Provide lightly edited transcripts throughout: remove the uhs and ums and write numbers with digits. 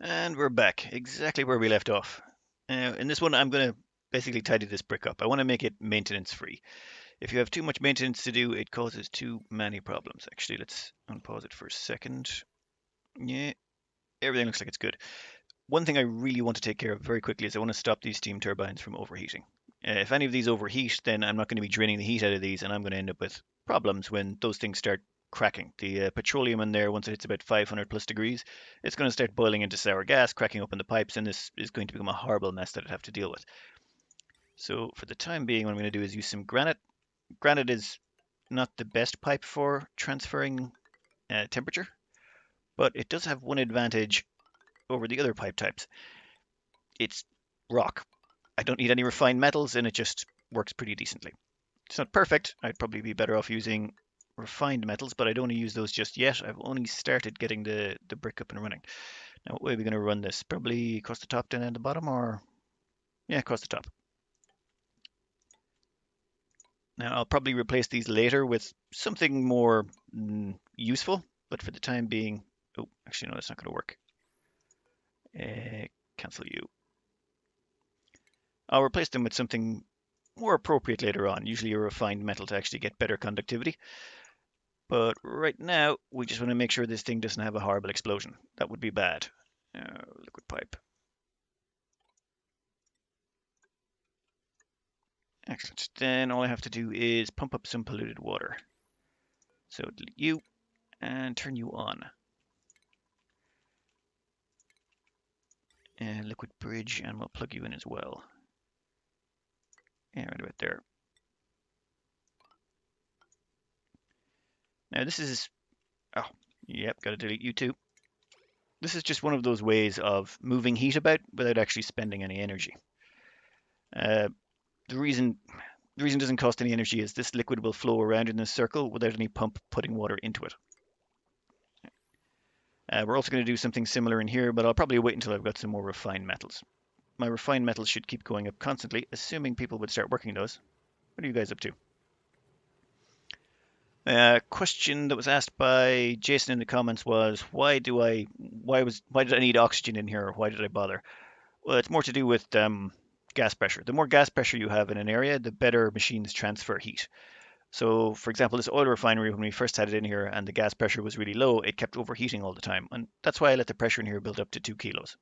And we're back, exactly where we left off. In this one, I'm going to basically tidy this brick up. I want to make it maintenance free. If you have too much maintenance to do, it causes too many problems. Actually, let's unpause it for a second. Yeah, everything looks like it's good. One thing I really want to take care of very quickly is I want to stop these steam turbines from overheating. If any of these overheat, then I'm not going to be draining the heat out of these, and I'm going to end up with problems when those things start cracking. The petroleum in there, once it hits about 500 plus degrees, it's going to start boiling into sour gas, cracking open the pipes, and this is going to become a horrible mess that I'd have to deal with. So for the time being, what I'm going to do is use some granite. Granite is not the best pipe for transferring temperature, but it does have one advantage over the other pipe types. It's rock. I don't need any refined metals, and it just works pretty decently. It's not perfect. I'd probably be better off using refined metals, but I don't want to use those just yet. I've only started getting the brick up and running. Now, what way are we going to run this? Probably across the top, down at the bottom, or yeah, across the top. Now, I'll probably replace these later with something more useful, but for the time being, oh, actually, no, that's not going to work. Cancel you. I'll replace them with something more appropriate later on, usually a refined metal to actually get better conductivity. But right now, we just want to make sure this thing doesn't have a horrible explosion. That would be bad. Liquid pipe. Excellent. Then all I have to do is pump up some polluted water. So delete you and turn you on. And liquid bridge, and we'll plug you in as well. Yeah, right about there. Now this is, oh, yep, got to delete you too. This is just one of those ways of moving heat about without actually spending any energy. Uh, the reason it doesn't cost any energy is this liquid will flow around in a circle without any pump putting water into it. We're also going to do something similar in here, but I'll probably wait until I've got some more refined metals. My refined metals should keep going up constantly, assuming people would start working those. What are you guys up to? Question that was asked by Jason in the comments was, why did I need oxygen in here? Or why did I bother? Well, it's more to do with gas pressure. The more gas pressure you have in an area, the better machines transfer heat. So, for example, this oil refinery, when we first had it in here and the gas pressure was really low, it kept overheating all the time. And that's why I let the pressure in here build up to 2 kilos.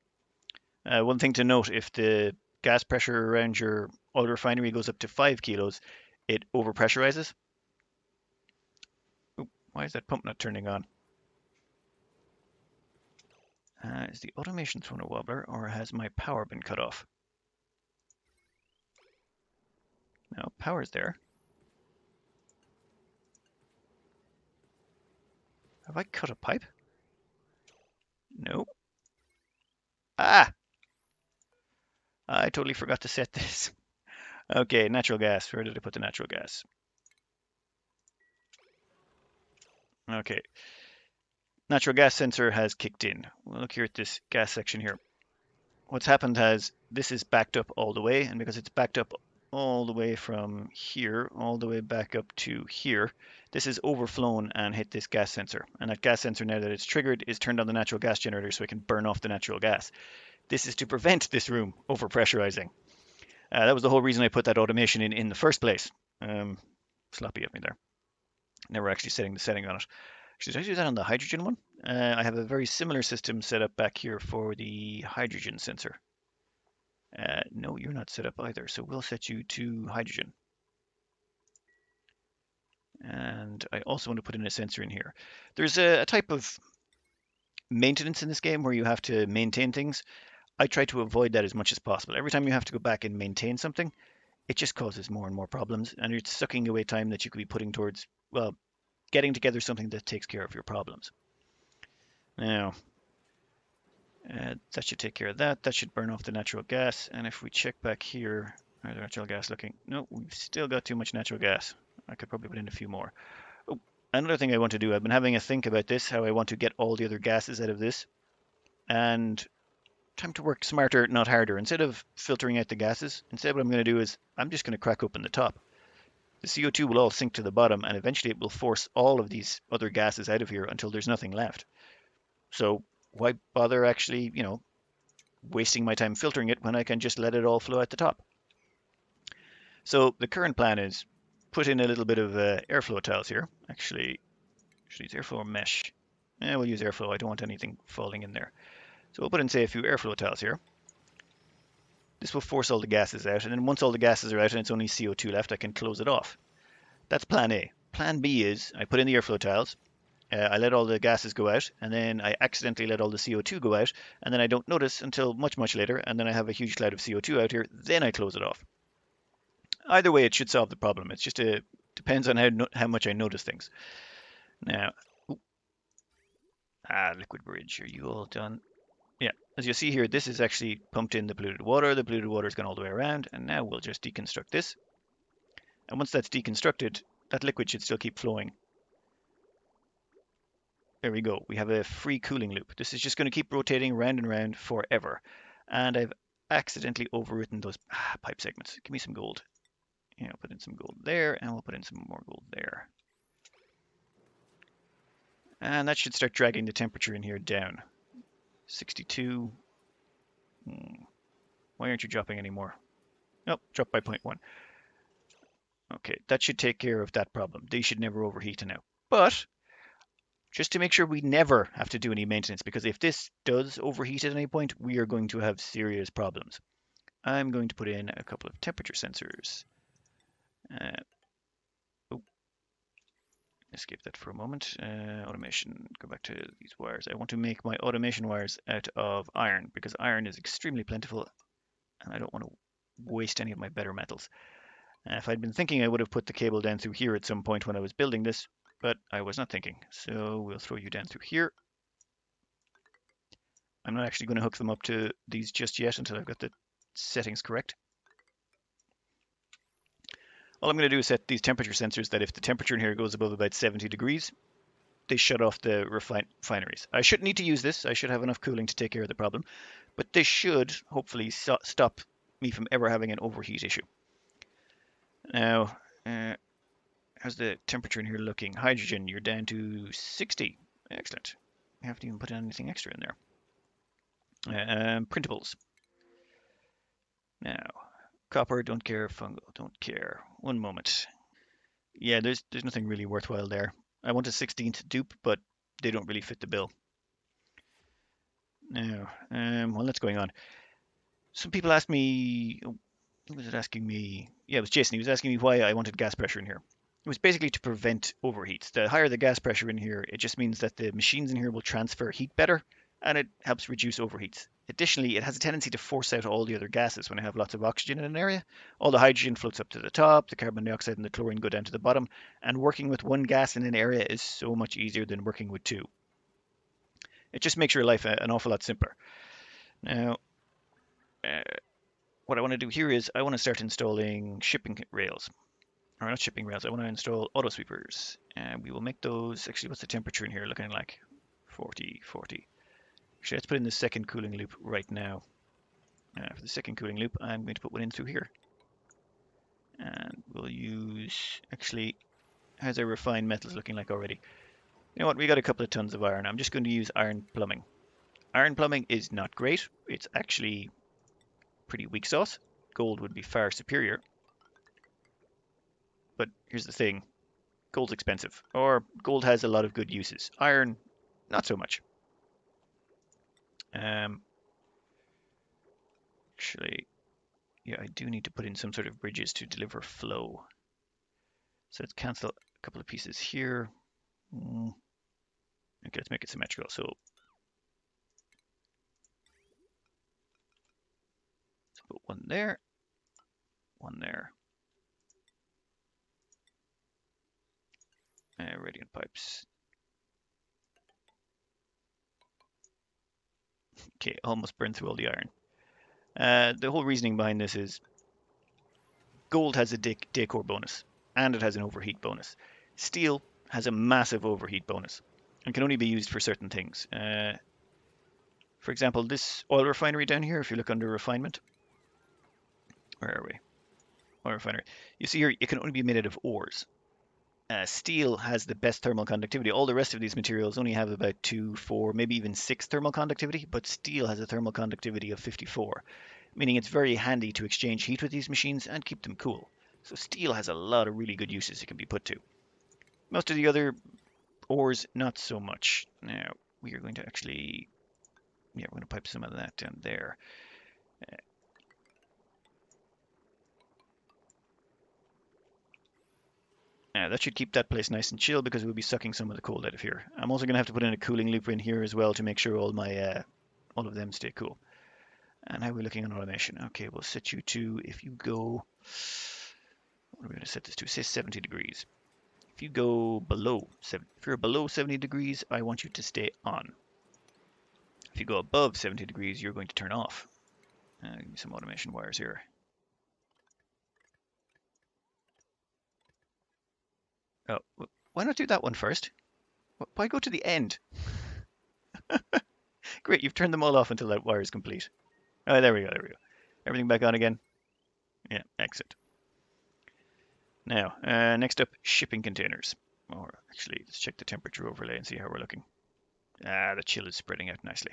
One thing to note, if the gas pressure around your oil refinery goes up to 5 kilos, it overpressurizes. Ooh, why is that pump not turning on? Is the automation phone a wobbler, or has my power been cut off? No, power's there. Have I cut a pipe? No. Ah! I totally forgot to set this. Okay, natural gas. Where did I put the natural gas? Okay. Natural gas sensor has kicked in. We'll look here at this gas section here. What's happened has this is backed up all the way, and because it's backed up all the way from here, all the way back up to here, this is overflown and hit this gas sensor. And that gas sensor, now that it's triggered, is turned on the natural gas generator so it can burn off the natural gas. This is to prevent this room overpressurizing. That was the whole reason I put that automation in the first place. Sloppy of me there. Never actually setting the setting on it. Should I do that on the hydrogen one? I have a very similar system set up back here for the hydrogen sensor. No, you're not set up either, so we'll set you to hydrogen. And I also want to put in a sensor in here. There's a type of maintenance in this game where you have to maintain things. I try to avoid that as much as possible. Every time you have to go back and maintain something, it just causes more and more problems, and it's sucking away time that you could be putting towards, well, getting together something that takes care of your problems. Now, that should take care of that. That should burn off the natural gas. And if we check back here, how's the natural gas looking? No, we've still got too much natural gas. I could probably put in a few more. Oh, another thing I want to do, I've been having a think about this, how I want to get all the other gases out of this. And time to work smarter, not harder. Instead of filtering out the gases, instead what I'm going to do is I'm just going to crack open the top. The CO2 will all sink to the bottom, and eventually it will force all of these other gases out of here until there's nothing left. So why bother actually, wasting my time filtering it when I can just let it all flow at the top. So the current plan is put in a little bit of airflow tiles here. Actually, should use airflow or mesh. We'll use airflow. I don't want anything falling in there. So we'll put in, say, a few airflow tiles here. This will force all the gases out, and then once all the gases are out and it's only CO2 left, I can close it off. That's plan A. Plan B is I put in the airflow tiles, I let all the gases go out, and then I accidentally let all the CO2 go out, and then I don't notice until much, much later, and then I have a huge cloud of CO2 out here, then I close it off. Either way, it should solve the problem. It's just depends on how much I notice things. Now, liquid bridge, are you all done? Yeah, as you see here, this is actually pumped in the polluted water. The polluted water has gone all the way around, and now we'll just deconstruct this. And once that's deconstructed, that liquid should still keep flowing. There we go. We have a free cooling loop. This is just going to keep rotating round and round forever. And I've accidentally overwritten those pipe segments. Give me some gold. Yeah, I'll put in some gold there, and we'll put in some more gold there. And that should start dragging the temperature in here down. 62. Why aren't you dropping anymore? Nope, drop by 0.1. Okay, that should take care of that problem. They should never overheat now. But just to make sure we never have to do any maintenance, because if this does overheat at any point, we are going to have serious problems. I'm going to put in a couple of temperature sensors. Escape that for a moment. Automation, go back to these wires. I want to make my automation wires out of iron because iron is extremely plentiful and I don't want to waste any of my better metals. If I'd been thinking, I would have put the cable down through here at some point when I was building this, but I was not thinking. So we'll throw you down through here. I'm not actually going to hook them up to these just yet until I've got the settings correct. All I'm going to do is set these temperature sensors that if the temperature in here goes above about 70 degrees, they shut off the refineries. I shouldn't need to use this. I should have enough cooling to take care of the problem, but this should hopefully stop me from ever having an overheat issue. Now, how's the temperature in here looking? Hydrogen, you're down to 60. Excellent. I haven't even put anything extra in there. Printables. Now, copper, don't care. Fungal, don't care. One moment. Yeah, there's nothing really worthwhile there. I want a 16th dupe, but they don't really fit the bill. Now, well, that's going on. Some people asked me, who was it asking me? Yeah, it was Jason. He was asking me why I wanted gas pressure in here. It was basically to prevent overheats. The higher the gas pressure in here, it just means that the machines in here will transfer heat better, and it helps reduce overheats. Additionally, it has a tendency to force out all the other gases when I have lots of oxygen in an area. All the hydrogen floats up to the top, the carbon dioxide and the chlorine go down to the bottom, and working with one gas in an area is so much easier than working with two. It just makes your life an awful lot simpler. Now, what I want to do here is I want to start installing shipping rails. Or not shipping rails, I want to install auto sweepers. And we will make those, actually what's the temperature in here looking like? 40, 40. Actually, let's put in the second cooling loop right now. For the second cooling loop, I'm going to put one in through here. And we'll use, actually, how's our refined metals looking like already? You know what, we got a couple of tons of iron. I'm just going to use iron plumbing. Iron plumbing is not great. It's actually pretty weak sauce. Gold would be far superior. But here's the thing. Gold's expensive, or gold has a lot of good uses. Iron, not so much. Actually, yeah, I do need to put in some sort of bridges to deliver flow. So let's cancel a couple of pieces here. Okay, let's make it symmetrical. So let's put one there, one there. Radiant pipes. Okay, almost burned through all the iron. The whole reasoning behind this is gold has a decor bonus and it has an overheat bonus. Steel has a massive overheat bonus and can only be used for certain things. For example, this oil refinery down here, if you look under refinement, where are we? Oil refinery. You see here, it can only be made out of ores. Steel has the best thermal conductivity. All the rest of these materials only have about 2, 4, maybe even 6 thermal conductivity, but steel has a thermal conductivity of 54, meaning it's very handy to exchange heat with these machines and keep them cool. So steel has a lot of really good uses it can be put to. Most of the other ores, not so much. Now, we are going to actually, yeah, we're going to pipe some of that down there. That should keep that place nice and chill because we'll be sucking some of the cold out of here. I'm also going to have to put in a cooling loop in here as well to make sure all of them stay cool. And how are we looking on automation? Okay, we'll set you to, if you go, what are we going to set this to? Say 70 degrees. If you go below, if you're below 70 degrees, I want you to stay on. If you go above 70 degrees, you're going to turn off. Give me some automation wires here. Oh, why not do that one first? Why go to the end? Great, you've turned them all off until that wire is complete. Oh, there we go, there we go. Everything back on again? Yeah, exit. Now, next up, shipping containers. Or actually, let's check the temperature overlay and see how we're looking. The chill is spreading out nicely.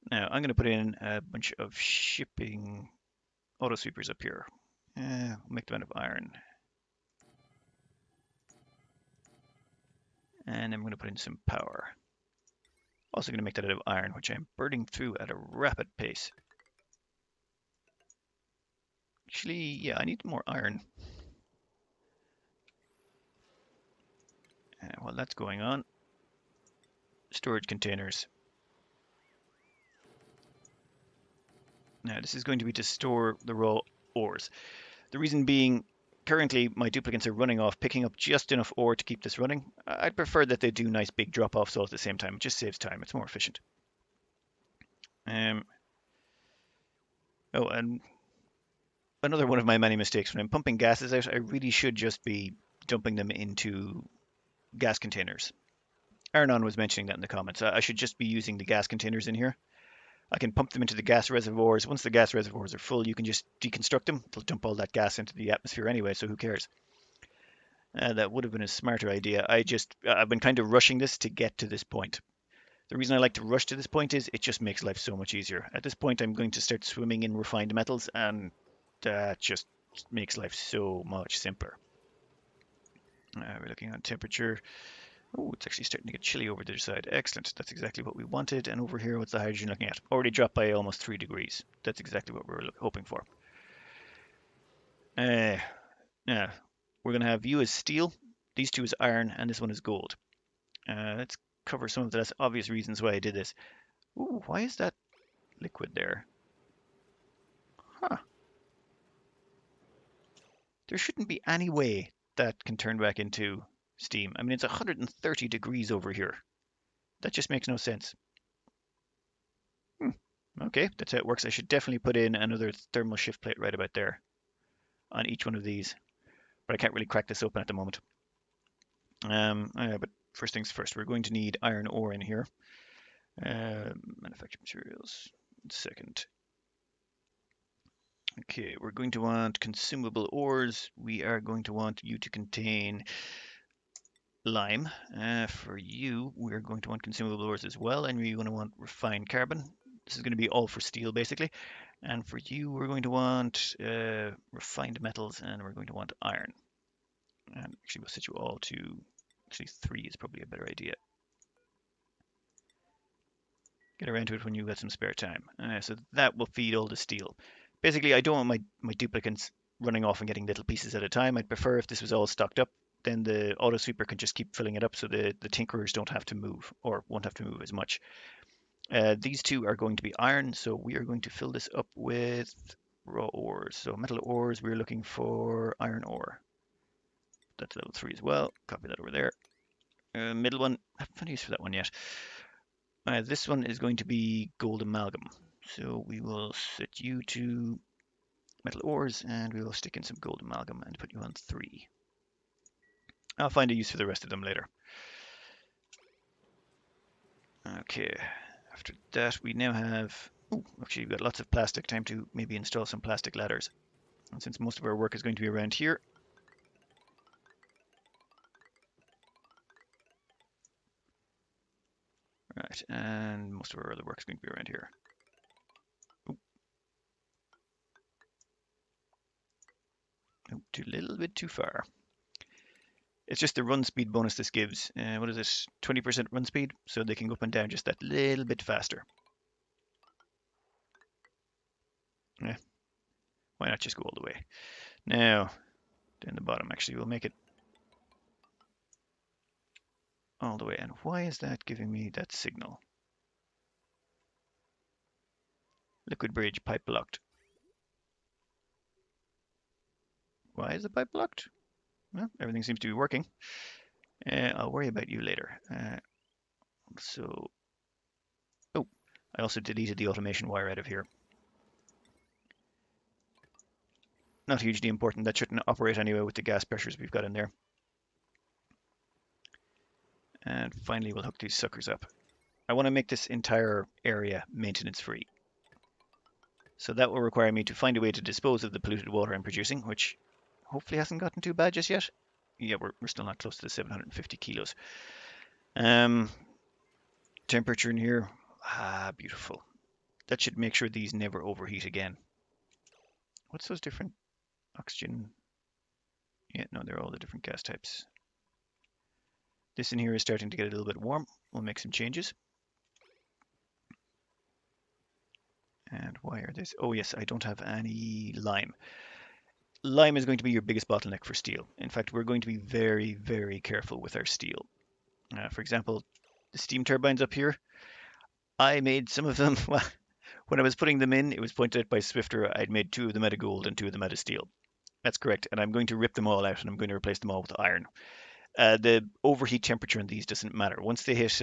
Now, I'm going to put in a bunch of shipping auto sweepers up here. We'll make them out of iron. And then we're going to put in some power. Also going to make that out of iron, which I'm burning through at a rapid pace. Actually, yeah, I need more iron. While that's going on, storage containers. Now, this is going to be to store the raw ores. The reason being, currently my duplicants are running off, picking up just enough ore to keep this running. I'd prefer that they do nice big drop-offs all at the same time. It just saves time. It's more efficient. Oh, and another one of my many mistakes, when I'm pumping gases out, I really should just be dumping them into gas containers. Arnon was mentioning that in the comments. I should just be using the gas containers in here. I can pump them into the gas reservoirs. Once the gas reservoirs are full, you can just deconstruct them. They'll dump all that gas into the atmosphere anyway, so who cares? That would have been a smarter idea. I've been kind of rushing this to get to this point. The reason I like to rush to this point is it just makes life so much easier. At this point, I'm going to start swimming in refined metals, and that just makes life so much simpler. We're looking on temperature. Oh, it's actually starting to get chilly over the other side. Excellent. That's exactly what we wanted. And over here, what's the hydrogen looking at? Already dropped by almost 3 degrees. That's exactly what we're hoping for. Yeah, we're going to have you as steel. These two is iron, and this one is gold. Let's cover some of the less obvious reasons why I did this. Ooh, why is that liquid there? Huh. There shouldn't be any way that can turn back into steam. I mean, it's 130 degrees over here. That just makes no sense. Okay, that's how it works. I should definitely put in another thermal shift plate right about there on each one of these, but I can't really crack this open at the moment. But first things first, we're going to need iron ore in here. Manufactured materials, second. Okay, we're going to want consumable ores. We are going to want you to contain lime. For you, we're going to want consumable ores as well, and we're going to want refined carbon. This is going to be all for steel, basically. And for you, we're going to want refined metals, and we're going to want iron. And actually, we'll set you all to, actually 3 is probably a better idea. Get around to it when you get some spare time. So that will feed all the steel. Basically, I don't want my duplicants running off and getting little pieces at a time. I'd prefer if this was all stocked up, then the auto sweeper can just keep filling it up so the tinkerers don't have to move or won't have to move as much. These two are going to be iron, so we are going to fill this up with raw ores. So metal ores, we're looking for iron ore. That's level 3 as well. Copy that over there. Middle one, I haven't found use for that one yet. This one is going to be gold amalgam. So we will set you to metal ores and we will stick in some gold amalgam and put you on 3. I'll find a use for the rest of them later. Okay, after that we now have, oh, actually we've got lots of plastic, time to maybe install some plastic ladders. And since most of our work is going to be around here, and most of our other work's going to be around here. Oop. Oop, a little bit too far. It's just the run speed bonus this gives. What is this? 20% run speed, so they can go up and down just that little bit faster. Yeah, why not just go all the way? Now, down the bottom, actually, we'll make it all the way. And why is that giving me that signal? Liquid bridge, pipe blocked. Why is the pipe blocked? Well, everything seems to be working. I'll worry about you later. Oh, I also deleted the automation wire out of here. Not hugely important. That shouldn't operate anyway with the gas pressures we've got in there. And finally, we'll hook these suckers up. I want to make this entire area maintenance free. So that will require me to find a way to dispose of the polluted water I'm producing, which hopefully hasn't gotten too bad just yet. Yeah, we're still not close to the 750 kilos. Temperature in here, beautiful. That should make sure these never overheat again. What's those different oxygen? Yeah, no, they're all the different gas types. This in here is starting to get a little bit warm. We'll make some changes. And why are this? Oh yes, I don't have any lime. Lime is going to be your biggest bottleneck for steel. In fact, we're going to be very, very careful with our steel. For example, the steam turbines up here, I made some of them, well, when I was putting them in, it was pointed out by Swifter, I'd made 2 of them out of gold and 2 of them out of steel. That's correct, and I'm going to rip them all out and I'm going to replace them all with iron. The overheat temperature in these doesn't matter. Once they hit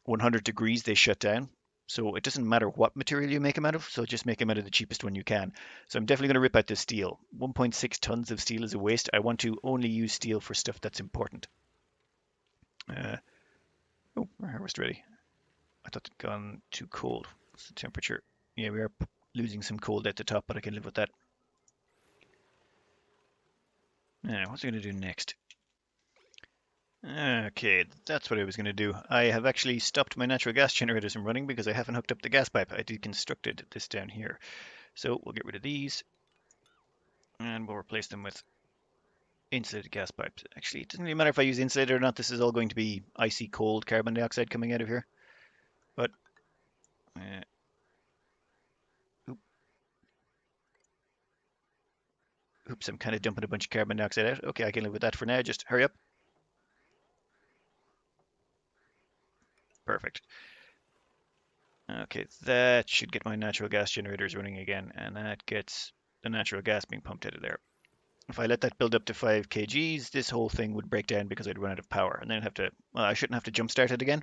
100 degrees, they shut down. So it doesn't matter what material you make them out of, so just make them out of the cheapest one you can. So I'm definitely going to rip out this steel. 1.6 tons of steel is a waste. I want to only use steel for stuff that's important. Oh, our harvest ready. I thought it'd gone too cold. What's the temperature? Yeah, we are losing some cold at the top, but I can live with that. Now, what's it going to do next? Okay, that's what I was going to do. I have actually stopped my natural gas generators from running because I haven't hooked up the gas pipe. I deconstructed this down here. So we'll get rid of these and we'll replace them with insulated gas pipes. Actually, it doesn't really matter if I use insulated or not. This is all going to be icy cold carbon dioxide coming out of here. But, oops, I'm kind of dumping a bunch of carbon dioxide out. Okay, I can live with that for now. Just hurry up. Perfect. Okay, that should get my natural gas generators running again, and that gets the natural gas being pumped out of there. If I let that build up to 5 kgs, this whole thing would break down because I'd run out of power, and then I'd have to, well, I shouldn't have to jump start it again.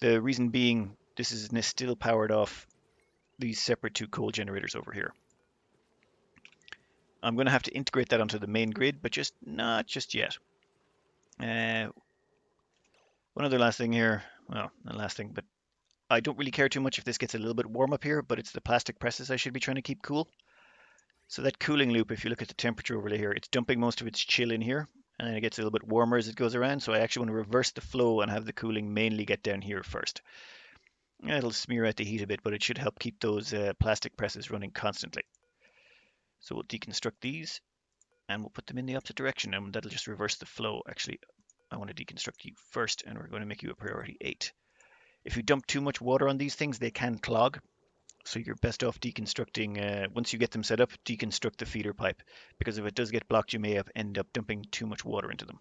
The reason being, this is still powered off these separate 2 coal generators over here. I'm going to have to integrate that onto the main grid, but just not just yet. One other last thing here, well, not last thing, but I don't really care too much if this gets a little bit warm up here, but it's the plastic presses I should be trying to keep cool. So that cooling loop, if you look at the temperature overlay here, it's dumping most of its chill in here, and then it gets a little bit warmer as it goes around. So I actually want to reverse the flow and have the cooling mainly get down here first. It'll smear out the heat a bit, but it should help keep those plastic presses running constantly. So we'll deconstruct these, and we'll put them in the opposite direction, and that'll just reverse the flow. Actually, I want to deconstruct you first, and we're going to make you a priority 8. If you dump too much water on these things, they can clog. So you're best off deconstructing, once you get them set up, deconstruct the feeder pipe, because if it does get blocked, you may end up dumping too much water into them.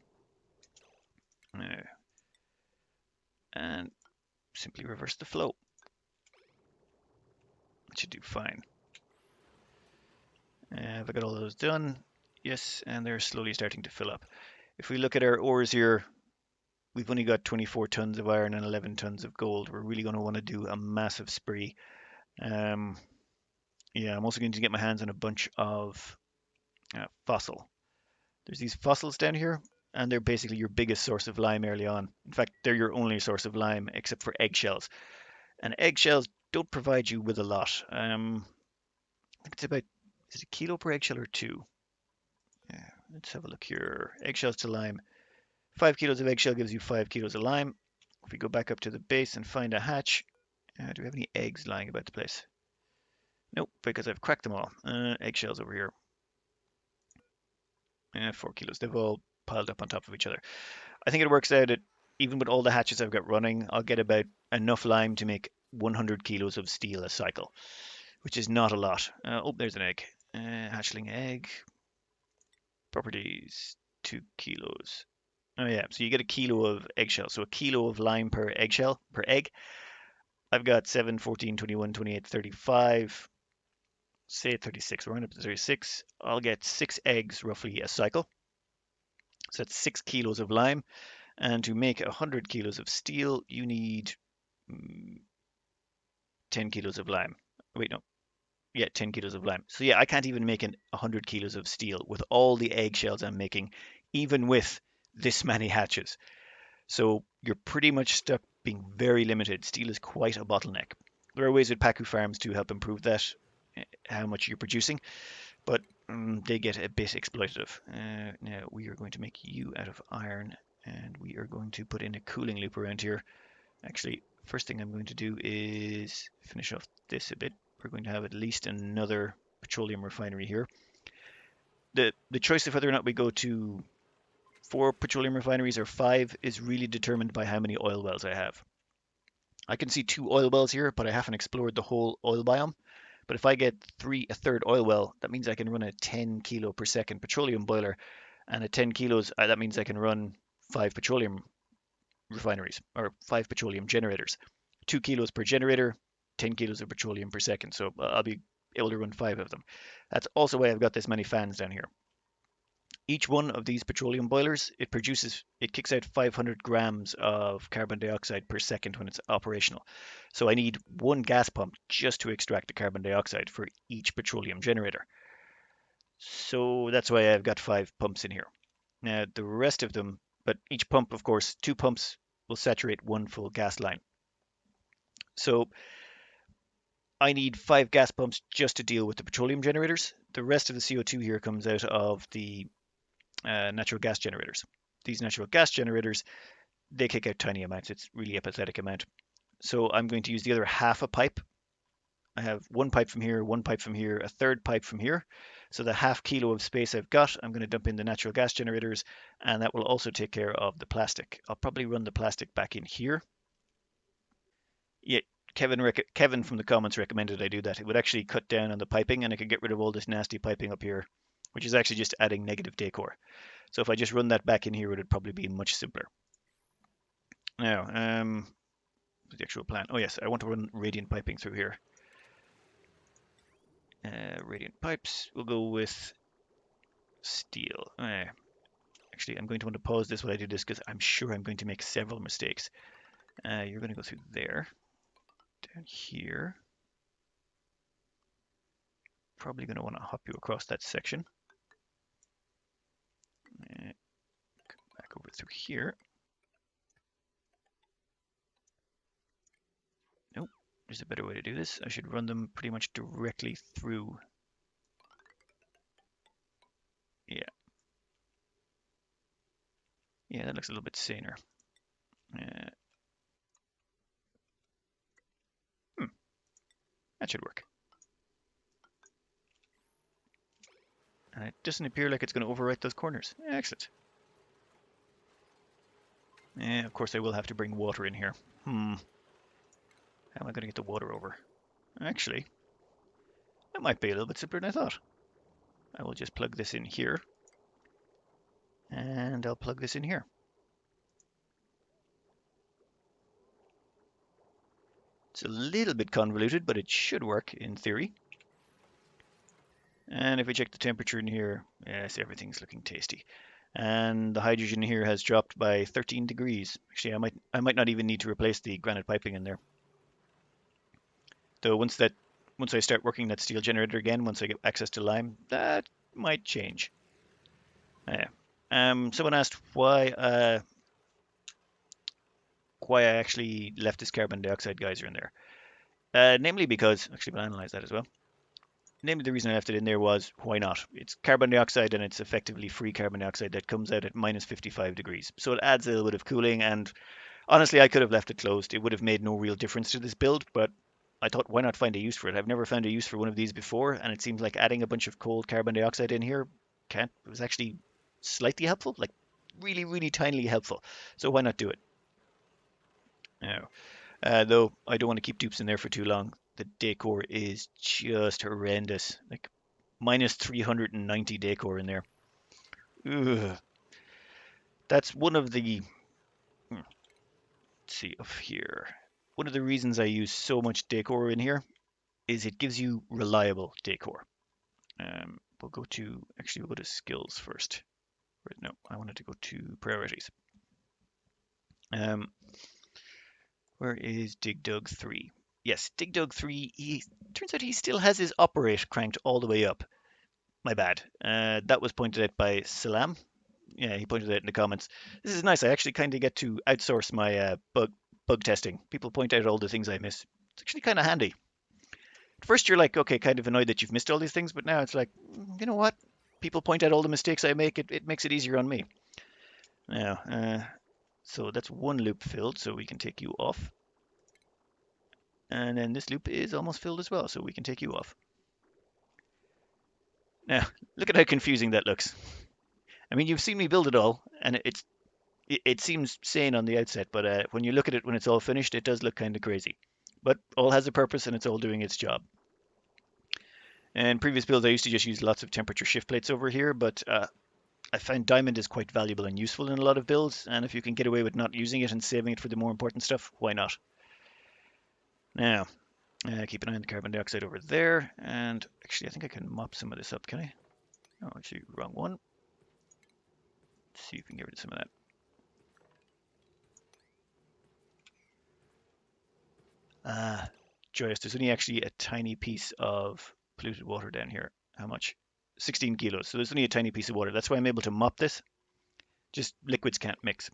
And simply reverse the flow. It should do fine. Have I got all those done? Yes, and they're slowly starting to fill up. If we look at our ores here, we've only got 24 tons of iron and 11 tons of gold. We're really going to want to do a massive spree. Yeah, I'm also going to get my hands on a bunch of fossil. There's these fossils down here, and they're basically your biggest source of lime early on. In fact, they're your only source of lime, except for eggshells. And eggshells don't provide you with a lot. I think it's about, is it a kilo per eggshell or 2? Yeah, let's have a look here. Eggshells to lime. 5 kilos of eggshell gives you 5 kilos of lime. If we go back up to the base and find a hatch, do we have any eggs lying about the place? Nope, because I've cracked them all. Eggshells over here. 4 kilos. They've all piled up on top of each other. I think it works out that even with all the hatches I've got running, I'll get about enough lime to make 100 kilos of steel a cycle, which is not a lot. Oh, there's an egg. Hatchling egg. Properties, 2 kilos. Oh yeah, so you get a kilo of eggshell. So a kilo of lime per eggshell, per egg. I've got 7, 14, 21, 28, 35. Say 36. We're up to 36. I'll get 6 eggs roughly a cycle. So that's 6 kilos of lime. And to make 100 kilos of steel, you need 10 kilos of lime. Wait, no. Yeah, 10 kilos of lime. So yeah, I can't even make 100 kilos of steel with all the eggshells I'm making, even with this many hatches. So you're pretty much stuck being very limited. Steel is quite a bottleneck. There are ways with Pacu farms to help improve that, how much you're producing, but they get a bit exploitative. Now we are going to make you out of iron, and we are going to put in a cooling loop around here. Actually, first thing I'm going to do is finish off this a bit. We're going to have at least another petroleum refinery here. The choice of whether or not we go to 4 petroleum refineries or 5 is really determined by how many oil wells I have. I can see 2 oil wells here, but I haven't explored the whole oil biome. But if I get a third oil well, that means I can run a 10 kilo per second petroleum boiler, and at 10 kilos, that means I can run 5 petroleum refineries or 5 petroleum generators. 2 kilos per generator, 10 kilos of petroleum per second. So I'll be able to run 5 of them. That's also why I've got this many fans down here. Each one of these petroleum boilers, it kicks out 500 grams of carbon dioxide per second when it's operational. So I need 1 gas pump just to extract the carbon dioxide for each petroleum generator. So that's why I've got 5 pumps in here. Now the rest of them, but each pump, of course, 2 pumps will saturate 1 full gas line. So I need 5 gas pumps just to deal with the petroleum generators. The rest of the CO2 here comes out of the natural gas generators. These natural gas generators, they kick out tiny amounts. It's really a pathetic amount. So I'm going to use the other half a pipe. I have 1 pipe from here, 1 pipe from here, a third pipe from here. So the half kilo of space I've got, I'm going to dump in the natural gas generators, and that will also take care of the plastic. I'll probably run the plastic back in here. Yeah, Kevin from the comments recommended I do that. It would actually cut down on the piping, and I could get rid of all this nasty piping up here, which is actually just adding negative decor. So if I just run that back in here, it would probably be much simpler. Now, the actual plan. Oh yes, I want to run radiant piping through here. Radiant pipes. We'll go with steel. Actually, I'm going to want to pause this while I do this because I'm sure I'm going to make several mistakes. You're going to go through there, down here. Probably going to want to hop you across that section. Come back over through here. Nope, there's a better way to do this. I should run them pretty much directly through. Yeah. Yeah, that looks a little bit saner. That should work. And it doesn't appear like it's going to overwrite those corners. Excellent. Of course, I will have to bring water in here. How am I going to get the water over? Actually, that might be a little bit simpler than I thought. I will just plug this in here. And I'll plug this in here. It's a little bit convoluted, but it should work in theory. And if we check the temperature in here, yes, everything's looking tasty. And the hydrogen here has dropped by 13 degrees. Actually, I might not even need to replace the granite piping in there. Though once I start working that steel generator again, once I get access to lime, that might change. Someone asked why I actually left this carbon dioxide geyser in there. Namely because, actually we'll analyze that as well. Namely the reason I left it in there was, why not? It's carbon dioxide and it's effectively free carbon dioxide that comes out at minus 55 degrees. So it adds a little bit of cooling, and Honestly, I could have left it closed. It would have made no real difference to this build, but I thought, why not find a use for it? I've never found a use for one of these before, and it seems like adding a bunch of cold carbon dioxide in here can't was actually slightly helpful, like really, really tinily helpful. So why not do it? Now, though I don't want to keep dupes in there for too long. The decor is just horrendous. Like minus 390 decor in there. Ugh. That's one of the, let's see up here. One of the reasons I use so much decor in here is it gives you reliable decor. We'll go to skills first. Right, no, I wanted to go to priorities. Um, where is Dig Dug 3? Yes, Dig Dug 3, he turns out he still has his operate cranked all the way up. My bad. That was pointed out by Salam. Yeah, he pointed out in the comments. This is nice. I actually kind of get to outsource my bug testing. People point out all the things I miss. It's actually kind of handy. At first, you're like, okay, kind of annoyed that you've missed all these things, but now it's like, you know what? People point out all the mistakes I make. It makes it easier on me. Now, so that's one loop filled, so we can take you off. And then this loop is almost filled as well, so we can take you off. Now, look at how confusing that looks. I mean, you've seen me build it all, and it seems sane on the outset, but when you look at it when it's all finished, it does look kind of crazy. But all has a purpose, and it's all doing its job. In previous builds, I used to just use lots of temperature shift plates over here, but I find diamond is quite valuable and useful in a lot of builds, and if you can get away with not using it and saving it for the more important stuff, why not? Now, keep an eye on the carbon dioxide over there, and actually I think I can mop some of this up, can I? Oh, actually, wrong one. Let's see if we can get rid of some of that. Joyous, there's only actually a tiny piece of polluted water down here. How much? 16 kilos, so there's only a tiny piece of water. That's why I'm able to mop this. Just liquids can't mix.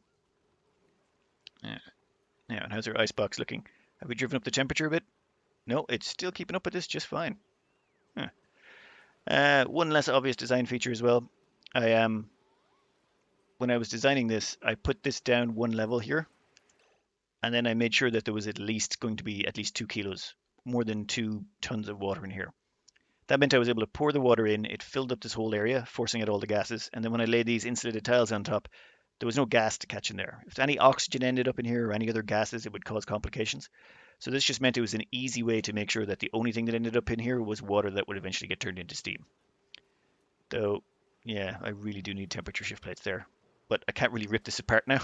Yeah. Now, and how's our icebox looking? Have we driven up the temperature a bit? No, it's still keeping up with this just fine. Huh. One less obvious design feature as well. When I was designing this, I put this down one level here, and then I made sure that there was at least going to be at least 2 kilos, more than 2 tons of water in here. That meant I was able to pour the water in, it filled up this whole area, forcing out all the gases, and then when I laid these insulated tiles on top, there was no gas to catch in there. If any oxygen ended up in here or any other gases, it would cause complications. So this just meant it was an easy way to make sure that the only thing that ended up in here was water that would eventually get turned into steam. Though, yeah, I really do need temperature shift plates there. But I can't really rip this apart now.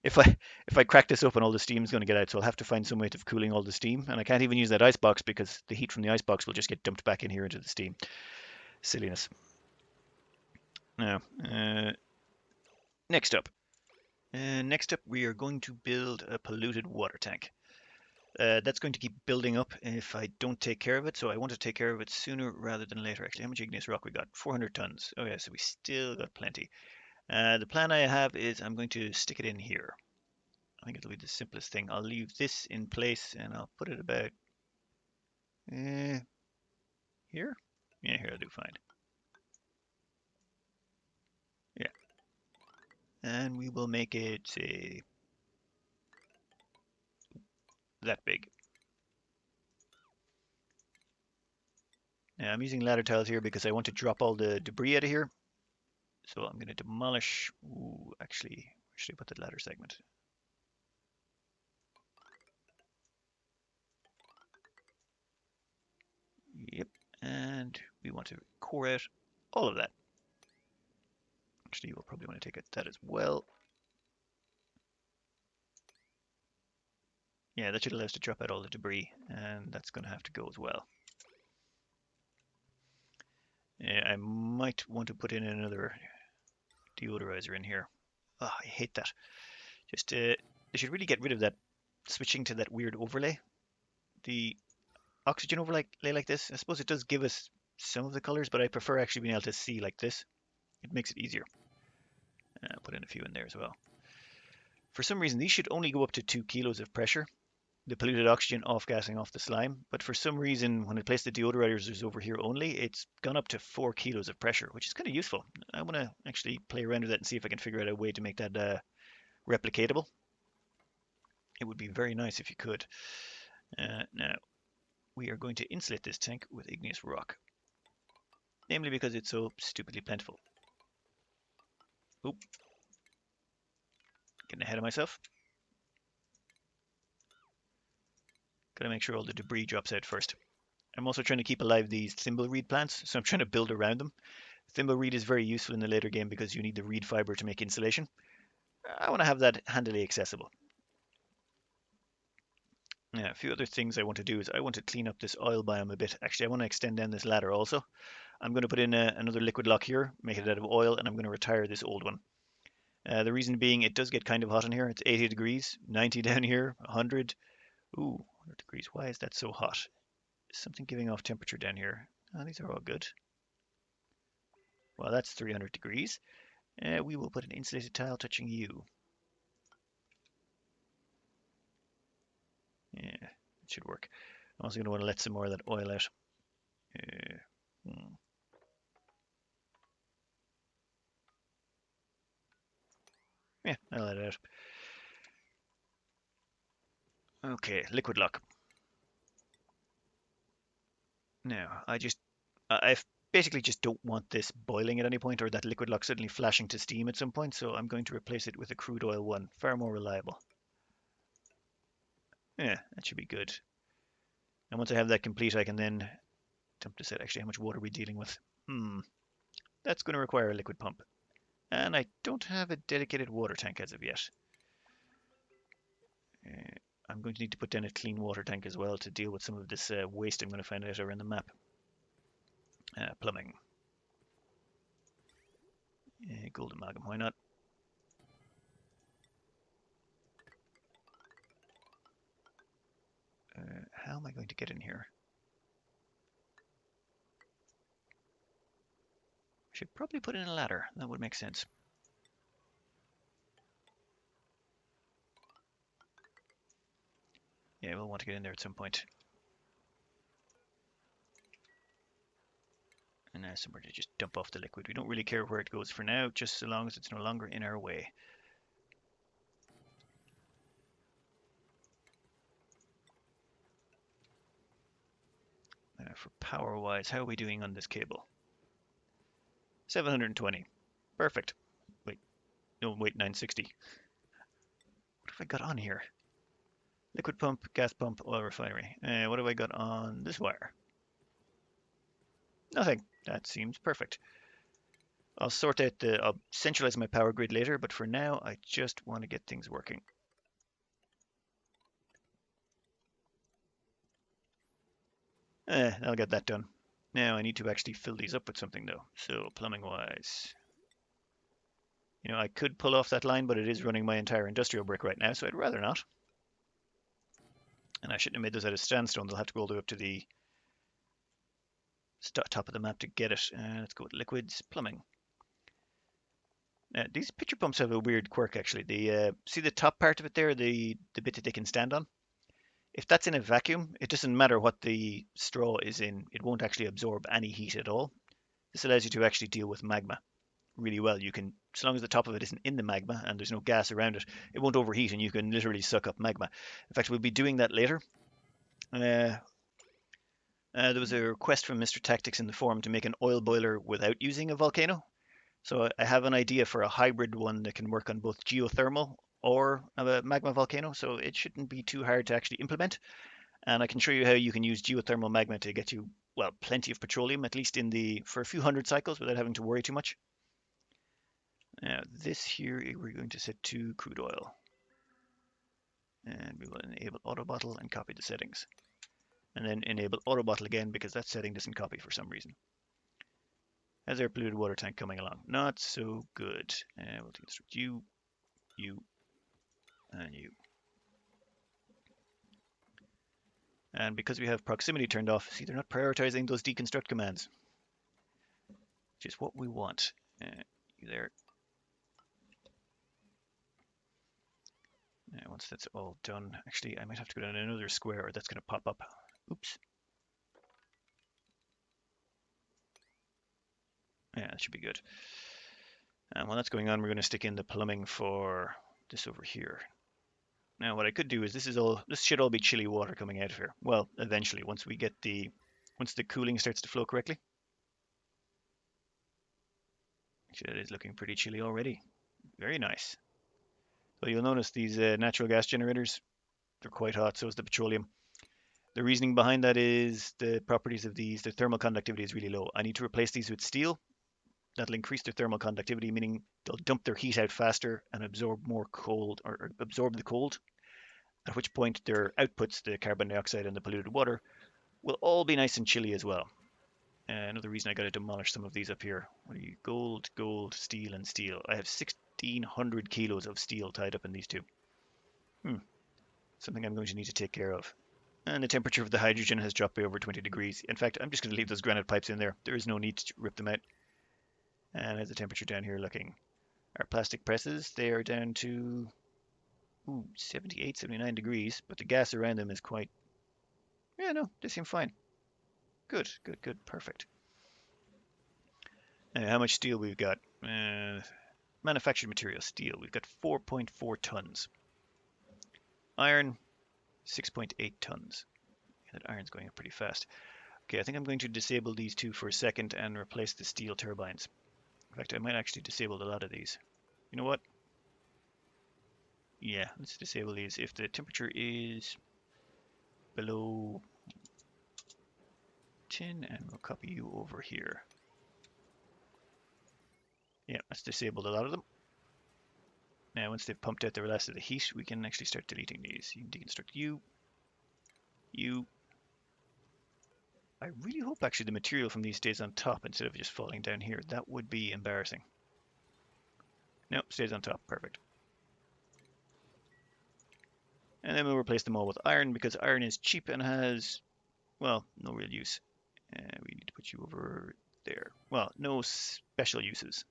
If I crack this open, all the steam is going to get out, so I'll have to find some way of cooling all the steam. And I can't even use that ice box because the heat from the ice box will just get dumped back in here into the steam. Silliness. Now, next up. Next up, we are going to build a polluted water tank. That's going to keep building up if I don't take care of it, so I want to take care of it sooner rather than later. Actually, how much igneous rock we got? 400 tons. Oh yeah, so we still got plenty. The plan I have is I'm going to stick it in here. I think it'll be the simplest thing. I'll leave this in place and I'll put it about here. Yeah, here I'll do fine. Yeah, and we will make it say that big. Now I'm using ladder tiles here because I want to drop all the debris out of here. So I'm going to demolish. Ooh, actually, where should I put the ladder segment? Yep, and we want to core out all of that. Actually, we'll probably want to take out that as well. Yeah, that should allow us to drop out all the debris, and that's going to have to go as well. Yeah, I might want to put in another deodorizer in here. Oh, I hate that. Just they should really get rid of that, switching to that weird overlay. The oxygen overlay like this, I suppose it does give us some of the colors, but I prefer actually being able to see like this. It makes it easier. I'll put in a few in there as well. For some reason, these should only go up to 2 kilos of pressure, the polluted oxygen off-gassing off the slime, but for some reason, when I place the deodorizers over here only, it's gone up to 4 kilos of pressure, which is kind of useful. I want to actually play around with that and see if I can figure out a way to make that replicatable. It would be very nice if you could. Now, we are going to insulate this tank with igneous rock, namely because it's so stupidly plentiful. Oop, getting ahead of myself. Gotta make sure all the debris drops out first. I'm also trying to keep alive these thimbleweed plants, so I'm trying to build around them. Thimbleweed is very useful in the later game because you need the reed fiber to make insulation. I want to have that handily accessible. Yeah, a few other things I want to do is I want to clean up this oil biome a bit. Actually, I want to extend down this ladder also. I'm going to put in another liquid lock here, make it out of oil, and I'm going to retire this old one. The reason being, it does get kind of hot in here. It's 80 degrees, 90 down here, 100. Ooh, 100 degrees. Why is that so hot? Is something giving off temperature down here? Oh, these are all good. Well, that's 300 degrees. We will put an insulated tile touching you. Yeah, it should work. I'm also going to want to let some more of that oil out. Hmm. Yeah, I'll let it out. Okay, liquid lock. Now, I basically just don't want this boiling at any point or that liquid lock suddenly flashing to steam at some point, so I'm going to replace it with a crude oil one, far more reliable. Yeah, that should be good. And once I have that complete, I can then attempt to set actually how much water are we dealing with. That's going to require a liquid pump. And I don't have a dedicated water tank as of yet. Uh, I'm going to need to put down a clean water tank as well to deal with some of this waste I'm going to find out around the map. Plumbing. Gold amalgam, why not? How am I going to get in here? Should probably put in a ladder. That would make sense. Yeah, we'll want to get in there at some point. And now somewhere to just dump off the liquid. We don't really care where it goes for now, just so long as it's no longer in our way. For power-wise, how are we doing on this cable? 720. Perfect. Wait, no, wait, 960. What have I got on here? Liquid pump, gas pump, oil refinery. What have I got on this wire? Nothing. That seems perfect. I'll I'll centralize my power grid later, but for now, I just want to get things working. I'll get that done. Now I need to actually fill these up with something though. So plumbing wise, I could pull off that line, but it is running my entire industrial brick right now, so I'd rather not. And I shouldn't have made those out of sandstone. They'll have to go all the way up to the top of the map to get it. Let's go with liquids, plumbing. These pitcher pumps have a weird quirk actually. See the top part of it there, the bit that they can stand on? If that's in a vacuum, it doesn't matter what the straw is in, it won't actually absorb any heat at all. This allows you to actually deal with magma really well. You can, so long as the top of it isn't in the magma and there's no gas around it, it won't overheat and you can literally suck up magma. In fact, we'll be doing that later. There was a request from Mr. Tactics in the forum to make an oil boiler without using a volcano. So I have an idea for a hybrid one that can work on both geothermal or a magma volcano, so it shouldn't be too hard to actually implement. And I can show you how you can use geothermal magma to get you, well, plenty of petroleum, at least for a few hundred cycles without having to worry too much. Now this here we're going to set to crude oil. And we will enable auto bottle and copy the settings. And then enable auto bottle again because that setting doesn't copy for some reason. How's our polluted water tank coming along? Not so good. We'll deconstruct you, and you. And because we have proximity turned off, see, they're not prioritizing those deconstruct commands, which is what we want. You there. Now, once that's all done, actually, I might have to go down another square or that's going to pop up. Oops. Yeah, that should be good. And while that's going on, we're going to stick in the plumbing for this over here. Now what I could do is this should all be chilly water coming out of here. Well, eventually, once the cooling starts to flow correctly. Actually, that is looking pretty chilly already. Very nice. So you'll notice these natural gas generators, they're quite hot, so is the petroleum. The reasoning behind that is the properties of these, the thermal conductivity is really low. I need to replace these with steel. That'll increase their thermal conductivity, meaning they'll dump their heat out faster and absorb more cold or absorb the cold, at which point their outputs, the carbon dioxide and the polluted water, will all be nice and chilly as well. Another reason I got to demolish some of these up here. What are you? Gold, gold, steel, and steel. I have 1,600 kilos of steel tied up in these two. Something I'm going to need to take care of. And the temperature of the hydrogen has dropped by over 20 degrees. In fact, I'm just going to leave those granite pipes in there. There is no need to rip them out. And how's the temperature down here looking? Our plastic presses, they are down to 78, 79 degrees, but the gas around them is quite, yeah, no, they seem fine. Good, good, good, perfect. How much steel we've got? Manufactured material steel, we've got 4.4 tons. Iron, 6.8 tons. Yeah, that iron's going up pretty fast. Okay, I think I'm going to disable these two for a second and replace the steel turbines. In fact, I might actually disable a lot of these. You know what? Yeah, let's disable these. If the temperature is below 10, and we'll copy you over here. Yeah, let's disable a lot of them. Now, once they've pumped out the rest of the heat, we can actually start deleting these. You can deconstruct you. I really hope actually the material from these stays on top instead of just falling down here. That would be embarrassing. Nope, stays on top. Perfect. And then we'll replace them all with iron because iron is cheap and has, well, no real use. We need to put you over there. Well, no special uses.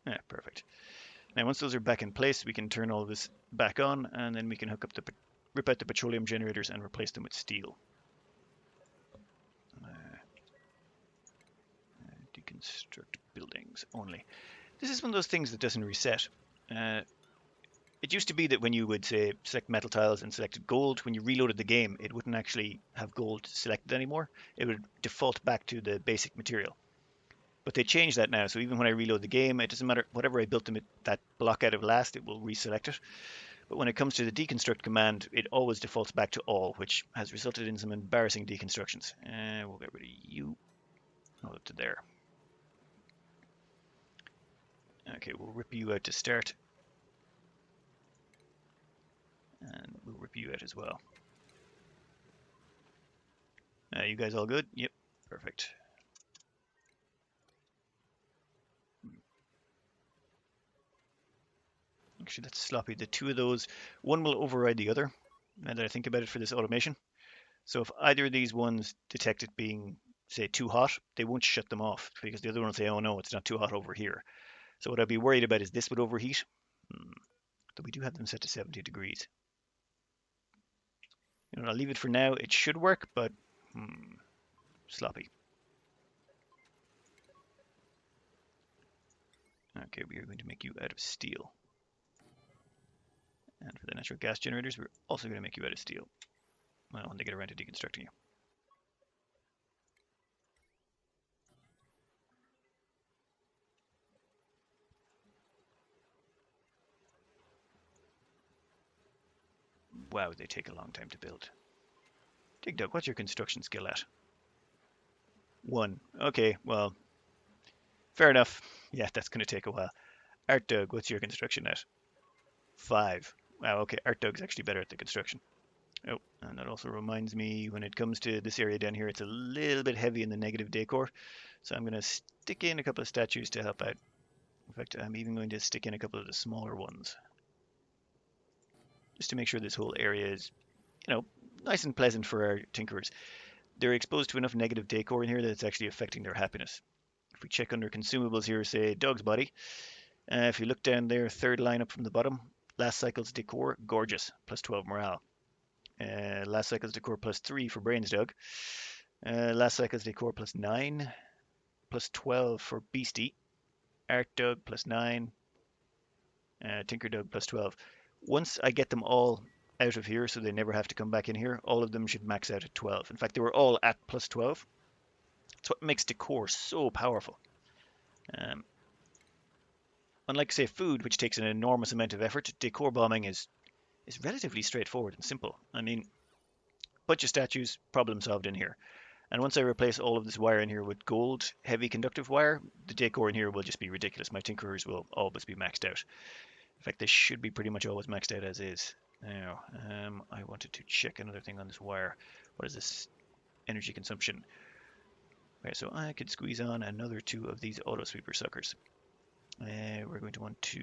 Yeah, perfect. Now, once those are back in place, we can turn all this back on, and then we can rip out the petroleum generators and replace them with steel. Deconstruct buildings only. This is one of those things that doesn't reset. It used to be that when you would say select metal tiles and selected gold, when you reloaded the game, it wouldn't actually have gold selected anymore. It would default back to the basic material. But they changed that now, so even when I reload the game, it doesn't matter, whatever I built that block out of last, it will reselect it. But when it comes to the deconstruct command, it always defaults back to all, which has resulted in some embarrassing deconstructions. We'll get rid of you. All up to there. Okay, we'll rip you out to start. And we'll rip you out as well. You guys all good? Yep, perfect. Actually, that's sloppy. The two of those, one will override the other, now that I think about it for this automation. So if either of these ones detect it being, say, too hot, they won't shut them off because the other one will say, oh no, it's not too hot over here. So what I'd be worried about is this would overheat. But we do have them set to 70 degrees. I'll leave it for now. It should work, but sloppy. Okay, we are going to make you out of steel. And for the natural gas generators, we're also going to make you out of steel. Well, when they get around to deconstructing you. Wow, they take a long time to build. Dig Dug, what's your construction skill at? 1. Okay, well, fair enough. Yeah, that's going to take a while. Art Dug, what's your construction at? 5. Wow, okay, Art Dug's actually better at the construction. Oh, and that also reminds me, when it comes to this area down here, it's a little bit heavy in the negative decor. So I'm going to stick in a couple of statues to help out. In fact, I'm even going to stick in a couple of the smaller ones. Just to make sure this whole area is, nice and pleasant for our tinkerers. They're exposed to enough negative decor in here that it's actually affecting their happiness. If we check under consumables here, say dog's body, if you look down there, third line up from the bottom, last cycle's decor, gorgeous, plus 12 morale. Last cycle's decor plus 3 for brains dog. Last cycle's decor plus 9, plus 12 for beastie. Art Dog plus 9, Tinker Dog plus 12. Once I get them all out of here so they never have to come back in here, all of them should max out at 12. In fact, they were all at plus 12. That's what makes decor so powerful. Um, Unlike, say, food, which takes an enormous amount of effort, decor bombing is relatively straightforward and simple. I mean, bunch of statues, problem solved in here. And once I replace all of this wire in here with gold, heavy conductive wire, the decor in here will just be ridiculous. My tinkerers will always be maxed out. In fact, they should be pretty much always maxed out as is. Now, I wanted to check another thing on this wire. What is this? Energy consumption. Okay, so I could squeeze on another 2 of these auto sweeper suckers. We're going to want to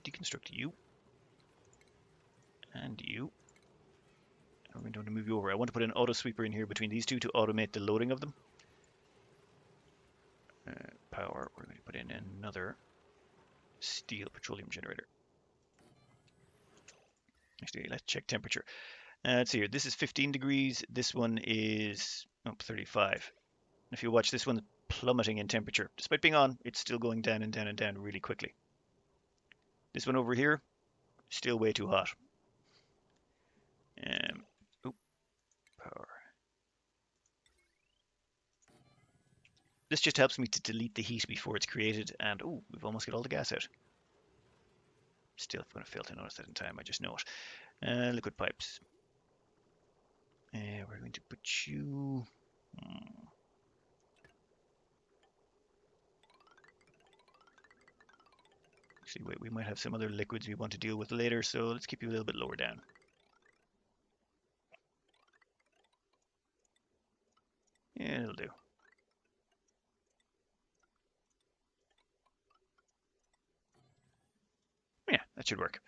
deconstruct you and you. And we're going to want to move you over. I want to put an auto sweeper in here between these two to automate the loading of them. Power, we're going to put in another steel petroleum generator. Actually, let's check temperature. Let's see here. This is 15 degrees. This one is 35. If you watch, this one's plummeting in temperature. Despite being on, it's still going down and down and down really quickly. This one over here, still way too hot. Power. This just helps me to delete the heat before it's created, and we've almost got all the gas out. Still going to fail to notice that in time, I just know it. Liquid pipes. We're going to put you... Actually, wait, we might have some other liquids we want to deal with later, so let's keep you a little bit lower down. Yeah, it'll do. Yeah, that should work.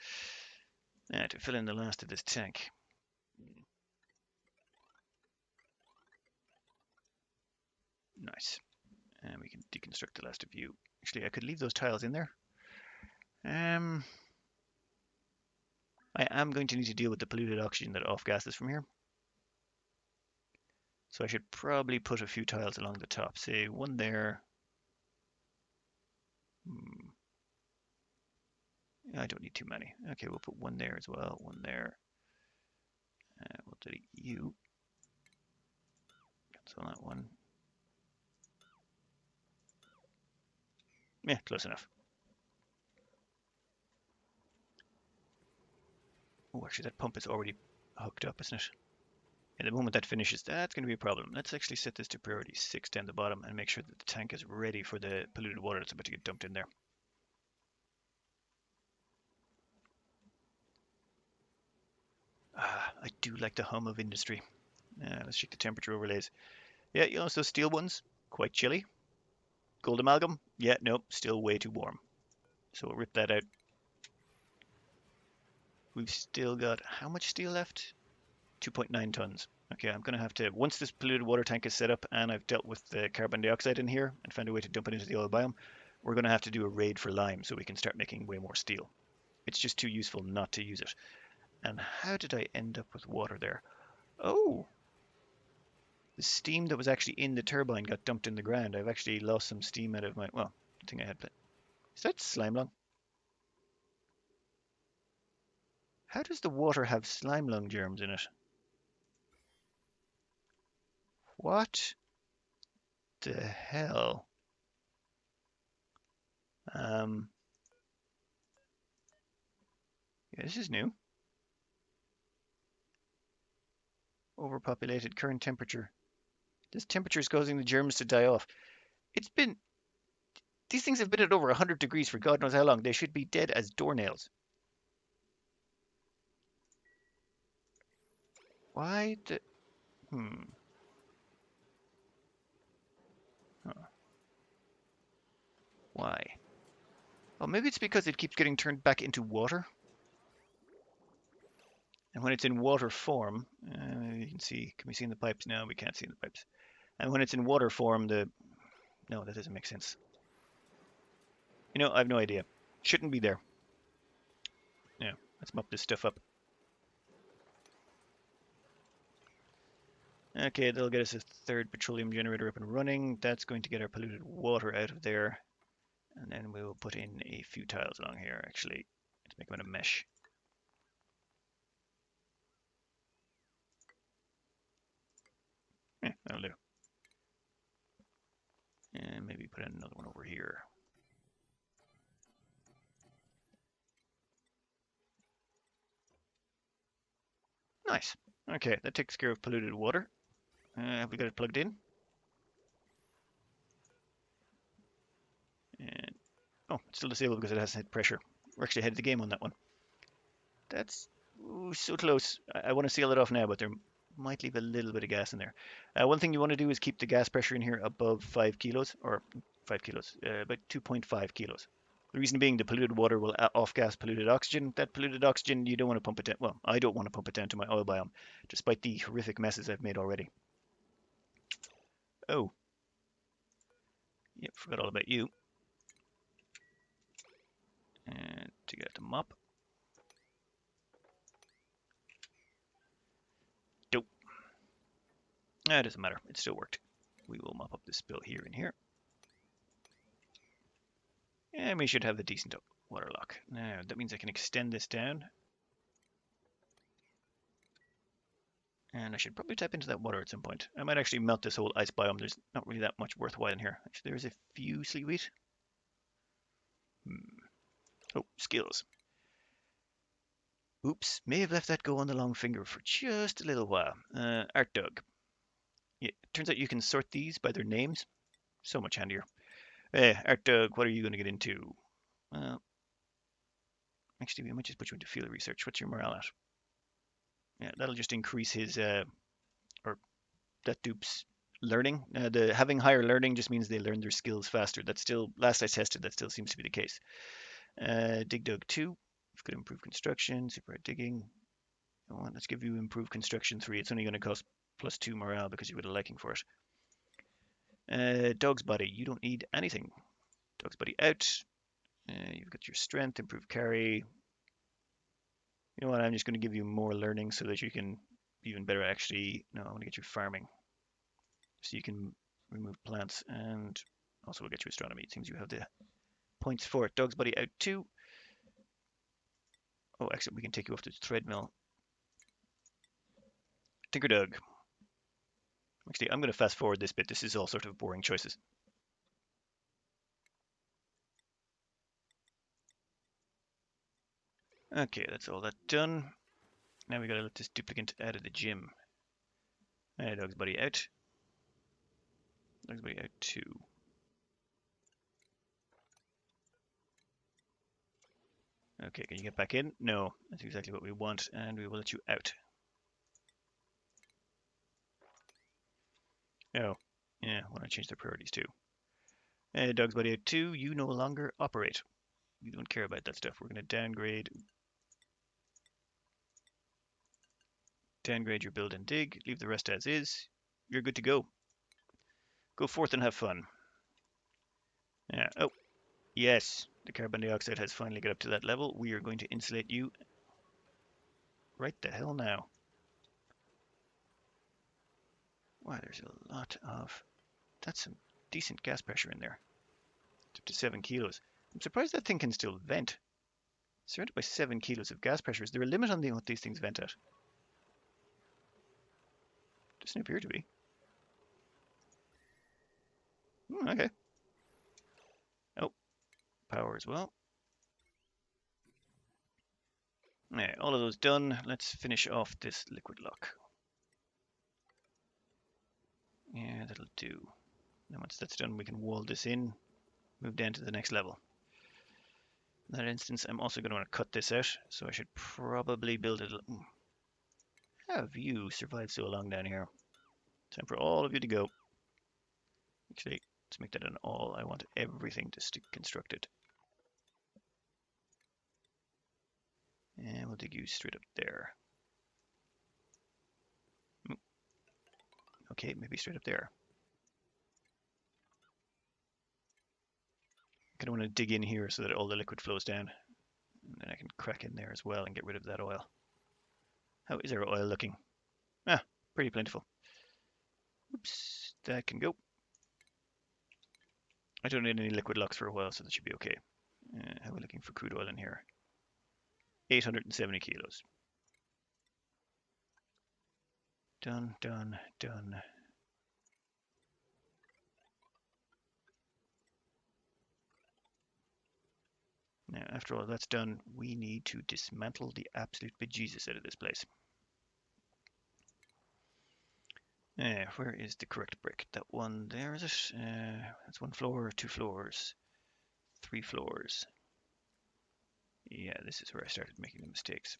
To fill in the last of this tank. Nice. And we can deconstruct the last of you. Actually, I could leave those tiles in there. I am going to need to deal with the polluted oxygen that off-gases from here. So I should probably put a few tiles along the top. Say one there. I don't need too many. Okay, we'll put one there as well. One there. We'll delete you. Cancel that one. Yeah, close enough. Oh, actually, that pump is already hooked up, isn't it? And the moment that finishes, that's going to be a problem. Let's actually set this to priority 6 down the bottom and make sure that the tank is ready for the polluted water that's about to get dumped in there. I do like the hum of industry. Let's check the temperature overlays. Yeah, you know, so steel ones, quite chilly. Gold amalgam, yeah, nope, still way too warm. So we'll rip that out. We've still got how much steel left? 2.9 tons. Okay, I'm going to have to, once this polluted water tank is set up and I've dealt with the carbon dioxide in here and found a way to dump it into the oil biome, we're going to have to do a raid for lime so we can start making way more steel. It's just too useful not to use it. And how did I end up with water there? Oh, the steam that was actually in the turbine got dumped in the ground. I've actually lost some steam out of my, well, the thing I had. Is that slime lung? How does the water have slime lung germs in it? What the hell? Yeah, this is new. Overpopulated, current temperature. This temperature is causing the germs to die off. It's been, these things have been at over 100 degrees for God knows how long. They should be dead as doornails. Why the, Huh. Why? Oh, maybe it's because it keeps getting turned back into water. And when it's in water form, you can see, can we see in the pipes? No, we can't see in the pipes. And when it's in water form, no, that doesn't make sense. You know, I have no idea. Shouldn't be there. Yeah, let's mop this stuff up. Okay, that'll get us a third petroleum generator up and running. That's going to get our polluted water out of there. And then we will put in a few tiles along here, actually. Let's make them in a mesh. That'll do. And maybe put in another one over here. Nice. Okay, that takes care of polluted water. Have we got it plugged in? And oh, it's still disabled because it hasn't hit pressure. We're actually ahead of the game on that one. That's so close. I want to seal it off now, but there might leave a little bit of gas in there. One thing you want to do is keep the gas pressure in here above 5 kilos, or 5 kilos, about 2.5 kilos. The reason being the polluted water will off-gas polluted oxygen. That polluted oxygen, you don't want to pump it down. Well, I don't want to pump it down to my oil biome, despite the horrific messes I've made already. Oh, yep, forgot all about you. And to get the mop. Dope. That doesn't matter. It still worked. We will mop up this spill here and here. And we should have a decent water lock. Now, that means I can extend this down. And I should probably tap into that water at some point. I might actually melt this whole ice biome. There's not really that much worthwhile in here. Actually, there's a few seaweed. Oh, skills. Oops, may have left that go on the long finger for just a little while. Art Dog. Yeah, it turns out you can sort these by their names. So much handier. Art Dog, what are you going to get into? Actually, we might just put you into field research. What's your morale at? Yeah, that'll just increase his, or that dupe's learning. The having higher learning just means they learn their skills faster. That's still, last I tested, that still seems to be the case. Dig Dug 2, we've got improved construction, super hard digging. Oh, let's give you improved construction 3. It's only going to cost +2 morale because you've got a liking for it. Dog's Body, you don't need anything. Dog's Body out. You've got your strength, improved carry. You know what, I'm just going to give you more learning so that you can be even better actually. No, I want to get you farming. So you can remove plants, and also we'll get you astronomy. It seems you have the points for it. Dog's Body out 2. Oh, actually, we can take you off to the treadmill. Tinker Dog. Actually, I'm going to fast forward this bit. This is all sort of boring choices. Okay, that's all that done. Now we got to let this duplicant out of the gym. Dog's Body out. Dog's Body out 2. Okay, can you get back in? No, that's exactly what we want, and we will let you out. Oh, yeah, I want to change the priorities too. Dog's Body out 2, you no longer operate. You don't care about that stuff. We're going to downgrade your build and dig, leave the rest as is. You're good to go. Go forth and have fun. Yeah, oh, yes, the carbon dioxide has finally got up to that level. We are going to insulate you right the hell now. Wow, there's a lot of... That's some decent gas pressure in there. It's up to 7 kilos. I'm surprised that thing can still vent. Surrounded by 7 kilos of gas pressure. Is there a limit on what these things vent at? Doesn't appear to be. Okay. Oh, power as well. Yeah, all of those done. Let's finish off this liquid lock. Yeah, that'll do. Then once that's done, we can wall this in, move down to the next level. In that instance, I'm also going to want to cut this out, so I should probably build it. How have you survived so long down here? Time for all of you to go. Actually, let's make that an all. I want everything to stick constructed. And we'll dig you straight up there. Okay, maybe straight up there. I kind of want to dig in here so that all the liquid flows down. And then I can crack in there as well and get rid of that oil. How is our oil looking? Ah, pretty plentiful. Oops, that can go. I don't need any liquid locks for a while, so that should be okay. How are we looking for crude oil in here? 870 kilos. Done, done, done. Now, after all that's done, we need to dismantle the absolute bejesus out of this place. Where is the correct brick? That one there, is it? That's 1 floor, 2 floors, 3 floors. Yeah, this is where I started making the mistakes.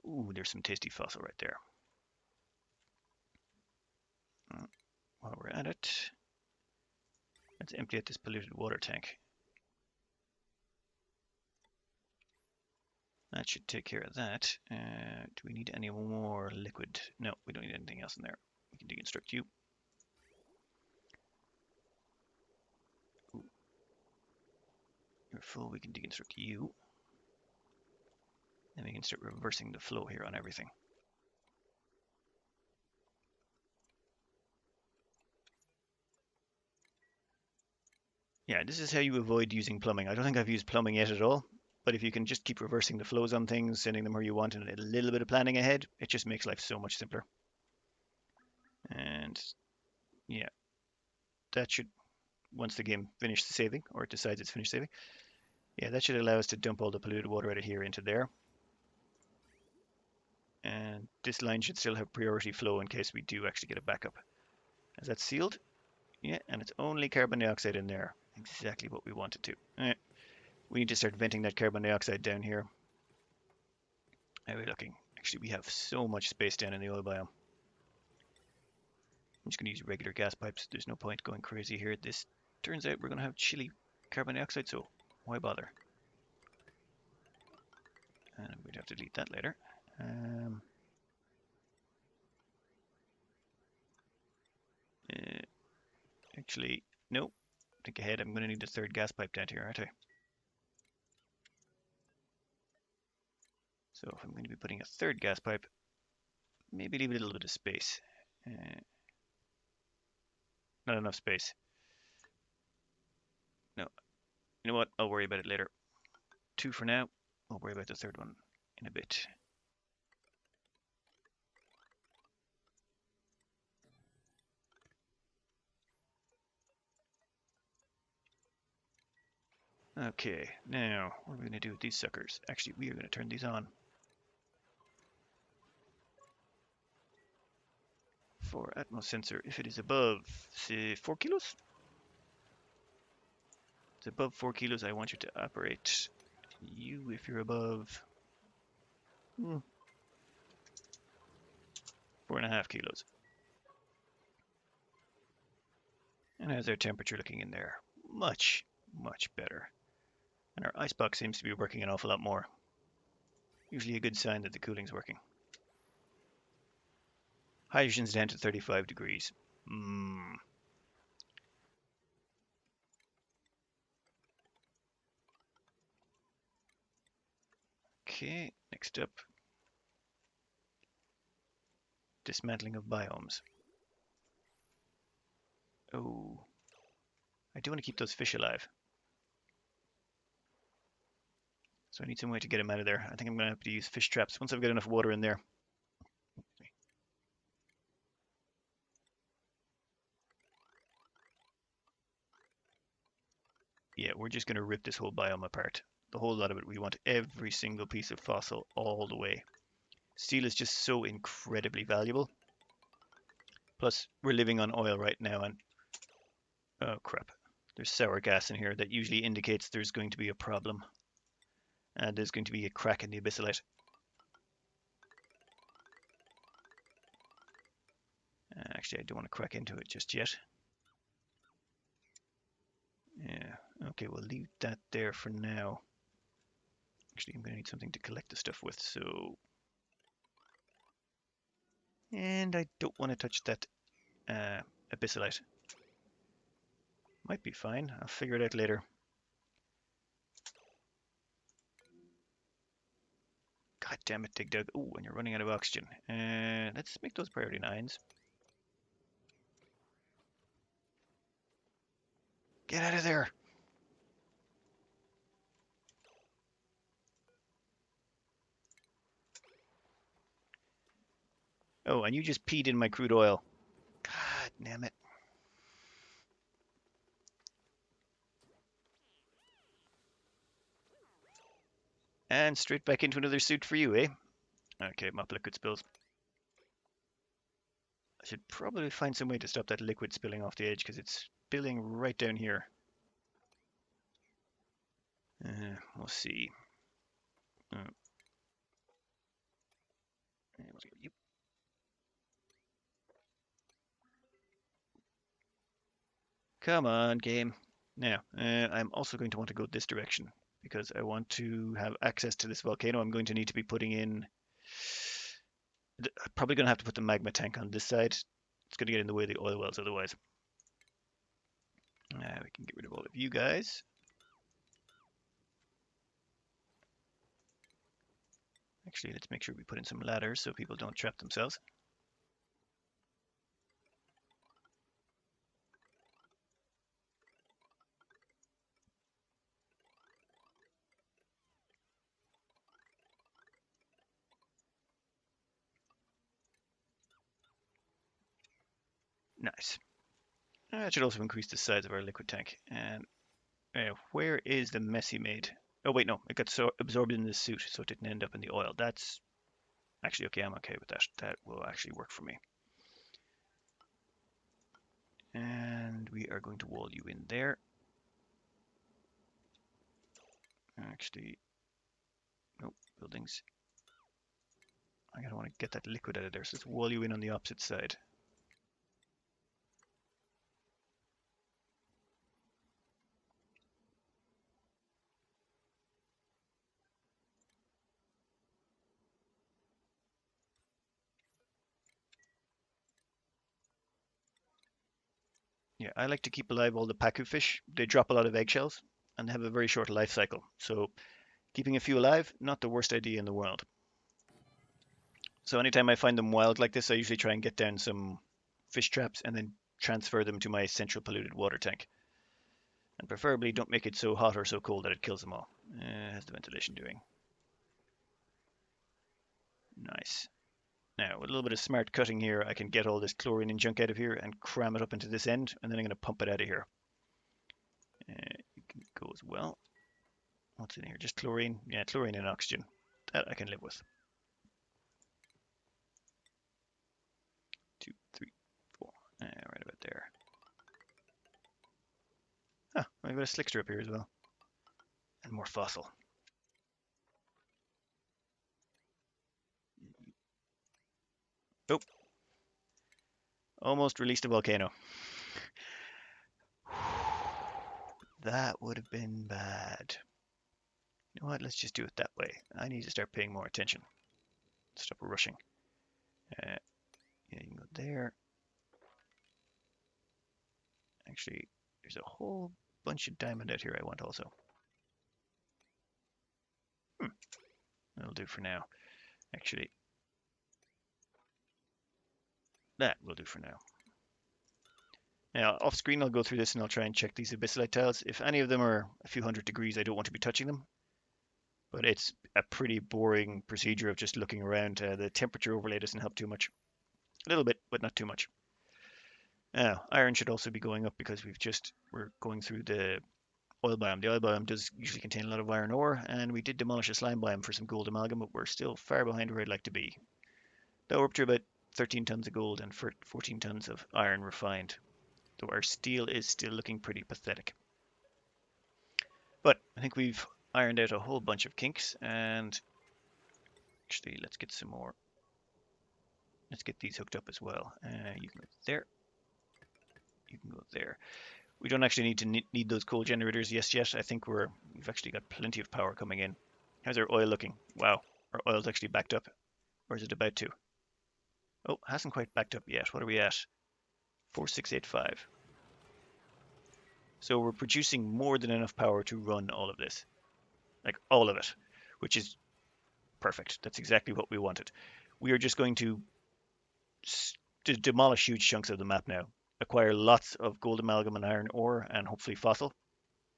Ooh, there's some tasty fossil right there. While we're at it, let's empty out this polluted water tank. That should take care of that. Do we need any more liquid? No, we don't need anything else in there. We can deconstruct you. Ooh. You're full, we can deconstruct you. Then we can start reversing the flow here on everything. Yeah, this is how you avoid using plumbing. I don't think I've used plumbing yet at all, but if you can just keep reversing the flows on things, sending them where you want, and a little bit of planning ahead, it just makes life so much simpler. And yeah, that should, once the game finishes saving, or it decides it's finished saving, yeah, that should allow us to dump all the polluted water out of here into there. And this line should still have priority flow in case we do actually get a backup. Is that sealed? Yeah, and it's only carbon dioxide in there. Exactly what we wanted to. We need to start venting that carbon dioxide down here. How are we looking? Actually, we have so much space down in the oil biome. I'm just going to use regular gas pipes. There's no point going crazy here. This turns out we're going to have chilly carbon dioxide, so why bother? And we'd have to delete that later. Actually, no. Think ahead. I'm going to need a third gas pipe down here, aren't I? So if I'm going to be putting a third gas pipe, maybe leave a little bit of space. Not enough space. No. You know what? I'll worry about it later. 2 for now. I'll worry about the third one in a bit. Okay, now what are we going to do with these suckers? Actually, we are going to turn these on. For Atmos sensor, if it is above, say, 4 kilos? If it's above 4 kilos, I want you to operate. You, if you're above 4.5 kilos. And how's our temperature looking in there? Much, much better. And our icebox seems to be working an awful lot more. Usually a good sign that the cooling's working. Hydrogen's down to 35 degrees. Okay, next up. Dismantling of biomes. Oh, I do want to keep those fish alive. So I need some way to get them out of there. I think I'm going to have to use fish traps once I've got enough water in there. Yeah, we're just going to rip this whole biome apart. The whole lot of it. We want every single piece of fossil all the way. Steel is just so incredibly valuable. Plus, we're living on oil right now, and oh crap, there's sour gas in here that usually indicates there's going to be a problem. And there's going to be a crack in the abyssalite. Actually, I don't want to crack into it just yet. Yeah, okay, we'll leave that there for now. Actually, I'm going to need something to collect the stuff with, so And I don't want to touch that abyssalite. Might be fine. I'll figure it out later. God damn it, Dig Dug. Oh, and you're running out of oxygen. Let's make those priority 9s. Get out of there. Oh, and you just peed in my crude oil. God damn it. And straight back into another suit for you, eh? Okay, mop liquid spills. I should probably find some way to stop that liquid spilling off the edge because it's spilling right down here. We'll see. Uh, Come on, game. Now, I'm also going to want to go this direction because I want to have access to this volcano. I'm going to need to be putting in. Probably going to have to put the magma tank on this side. It's going to get in the way of the oil wells otherwise. We can get rid of all of you guys. Actually, let's make sure we put in some ladders so people don't trap themselves. Nice. That should also increase the size of our liquid tank. And where is the mess he made? Oh, wait, no. It got so absorbed in the suit, so it didn't end up in the oil. That's actually okay. I'm okay with that. That will actually work for me. And we are going to wall you in there. Actually, nope, buildings. I gotta want to get that liquid out of there, so let's wall you in on the opposite side. Yeah, I like to keep alive all the pacu fish. They drop a lot of eggshells and have a very short life cycle. So keeping a few alive, not the worst idea in the world. So anytime I find them wild like this, I usually try and get down some fish traps and then transfer them to my central polluted water tank. And preferably don't make it so hot or so cold that it kills them all. How's the ventilation doing? Nice. Now, with a little bit of smart cutting here, I can get all this chlorine and junk out of here and cram it up into this end, and then I'm going to pump it out of here. You can go as well. What's in here? Just chlorine? Yeah, chlorine and oxygen. That I can live with. 2, 3, 4. Right about there. Huh, I've got a slickster up here as well. And more fossil. Oh, almost released a volcano. That would have been bad. You know what? Let's just do it that way. I need to start paying more attention. Stop rushing. Yeah, you can go there. Actually, there's a whole bunch of diamond out here I want also. That'll do for now. Actually, that will do for now. Now, off screen, I'll go through this and I'll try and check these abyssalite tiles. If any of them are a few hundred degrees, I don't want to be touching them. But it's a pretty boring procedure of just looking around. The temperature overlay doesn't help too much. A little bit, but not too much. Now, iron should also be going up because we're going through the oil biome. The oil biome does usually contain a lot of iron ore, and we did demolish a slime biome for some gold amalgam, but we're still far behind where I'd like to be. Though we're up to about 13 tons of gold and 14 tons of iron refined. Though our steel is still looking pretty pathetic. But I think we've ironed out a whole bunch of kinks, and actually let's get some more. Let's get these hooked up as well. You can go there. You can go there. We don't actually need to need those coal generators yet. I think we've actually got plenty of power coming in. How's our oil looking? Wow, our oil's actually backed up. Or is it about to? Oh, hasn't quite backed up yet. What are we at? 4685. So we're producing more than enough power to run all of this, like all of it, which is perfect. That's exactly what we wanted. We are just going to demolish huge chunks of the map now, acquire lots of gold, amalgam, and iron ore, and hopefully fossil,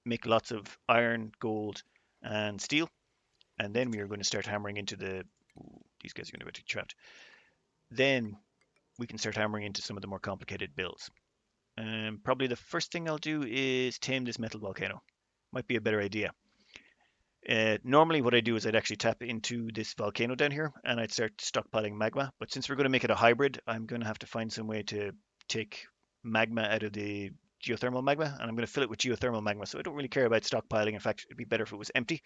make lots of iron, gold, and steel, and then we are going to start hammering into the. Ooh, these guys are going to get trapped. Then we can start hammering into some of the more complicated builds. Probably the first thing I'll do is tame this metal volcano. Might be a better idea. Normally what I do is I'd actually tap into this volcano down here and I'd start stockpiling magma. But since we're going to make it a hybrid, I'm going to have to find some way to take magma out of the geothermal magma, and I'm going to fill it with geothermal magma. So I don't really care about stockpiling. In fact, it'd be better if it was empty.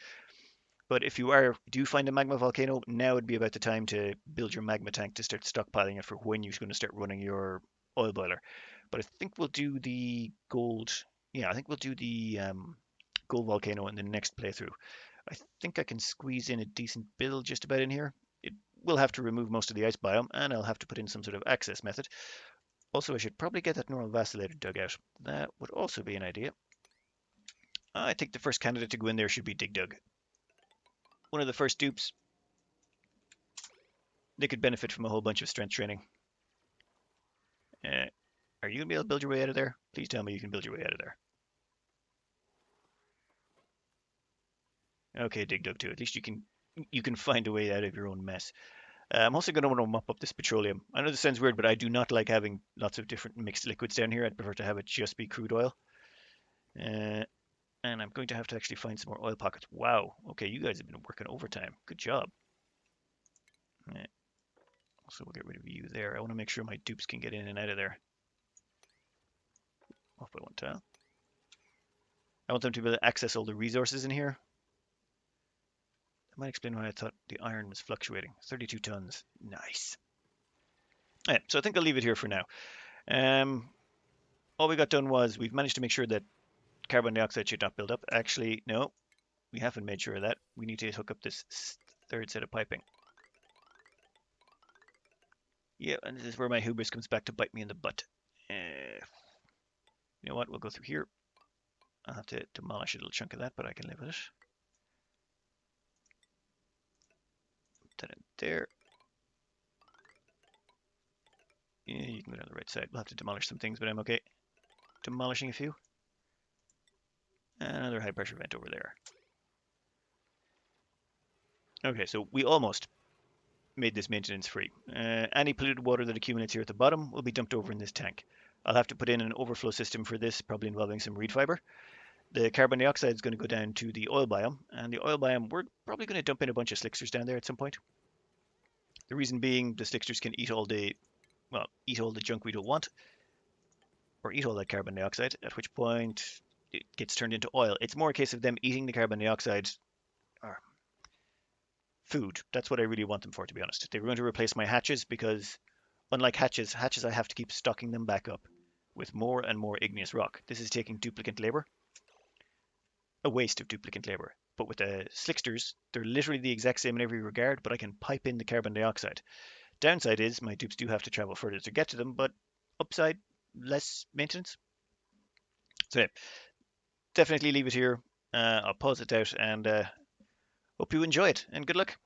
But if you do find a magma volcano, now would be about the time to build your magma tank to start stockpiling it for when you're going to start running your oil boiler. But I think we'll do the gold. Yeah, I think we'll do the gold volcano in the next playthrough. I think I can squeeze in a decent build just about in here. It will have to remove most of the ice biome, and I'll have to put in some sort of access method. Also, I should probably get that normal vacillator dug out. That would also be an idea. I think the first candidate to go in there should be Dig Dug. One of the first dupes. They could benefit from a whole bunch of strength training. Are you going to be able to build your way out of there? Please tell me you can build your way out of there. Okay, Dig Dug 2. At least you can find a way out of your own mess. I'm also going to want to mop up this petroleum. I know this sounds weird, but I do not like having lots of different mixed liquids down here. I'd prefer to have it just be crude oil. And I'm going to have to actually find some more oil pockets. Wow. Okay, you guys have been working overtime. Good job. So we'll get rid of you there. I want to make sure my dupes can get in and out of there. Off by one tile. I want them to be able to access all the resources in here. That might explain why I thought the iron was fluctuating. 32 tons. Nice. Yeah, so I think I'll leave it here for now. All we got done was we've managed to make sure that carbon dioxide should not build up. Actually, no, we haven't made sure of that. We need to hook up this third set of piping. Yeah, and this is where my hubris comes back to bite me in the butt. You know what? We'll go through here. I'll have to demolish a little chunk of that, but I can live with it. Put that in there. Yeah, you can go down the right side. We'll have to demolish some things, but I'm okay. Demolishing a few. Another high pressure vent over there. Okay, so we almost made this maintenance free. Any polluted water that accumulates here at the bottom will be dumped over in this tank. I'll have to put in an overflow system for this, probably involving some reed fiber. The carbon dioxide is going to go down to the oil biome, and the oil biome, we're probably going to dump in a bunch of slicksters down there at some point. The reason being the slicksters can eat all the junk we don't want, or eat all that carbon dioxide, at which point it gets turned into oil. It's more a case of them eating the carbon dioxide, or food. That's what I really want them for, to be honest. They were going to replace my hatches because, unlike hatches I have to keep stocking them back up with more and more igneous rock. This is taking duplicate labor, a waste of duplicate labor. But with the slicksters, they're literally the exact same in every regard, but I can pipe in the carbon dioxide. Downside is my dupes do have to travel further to get to them, but upside, less maintenance. So yeah, definitely leave it here. I'll pause it out and hope you enjoy it, and good luck.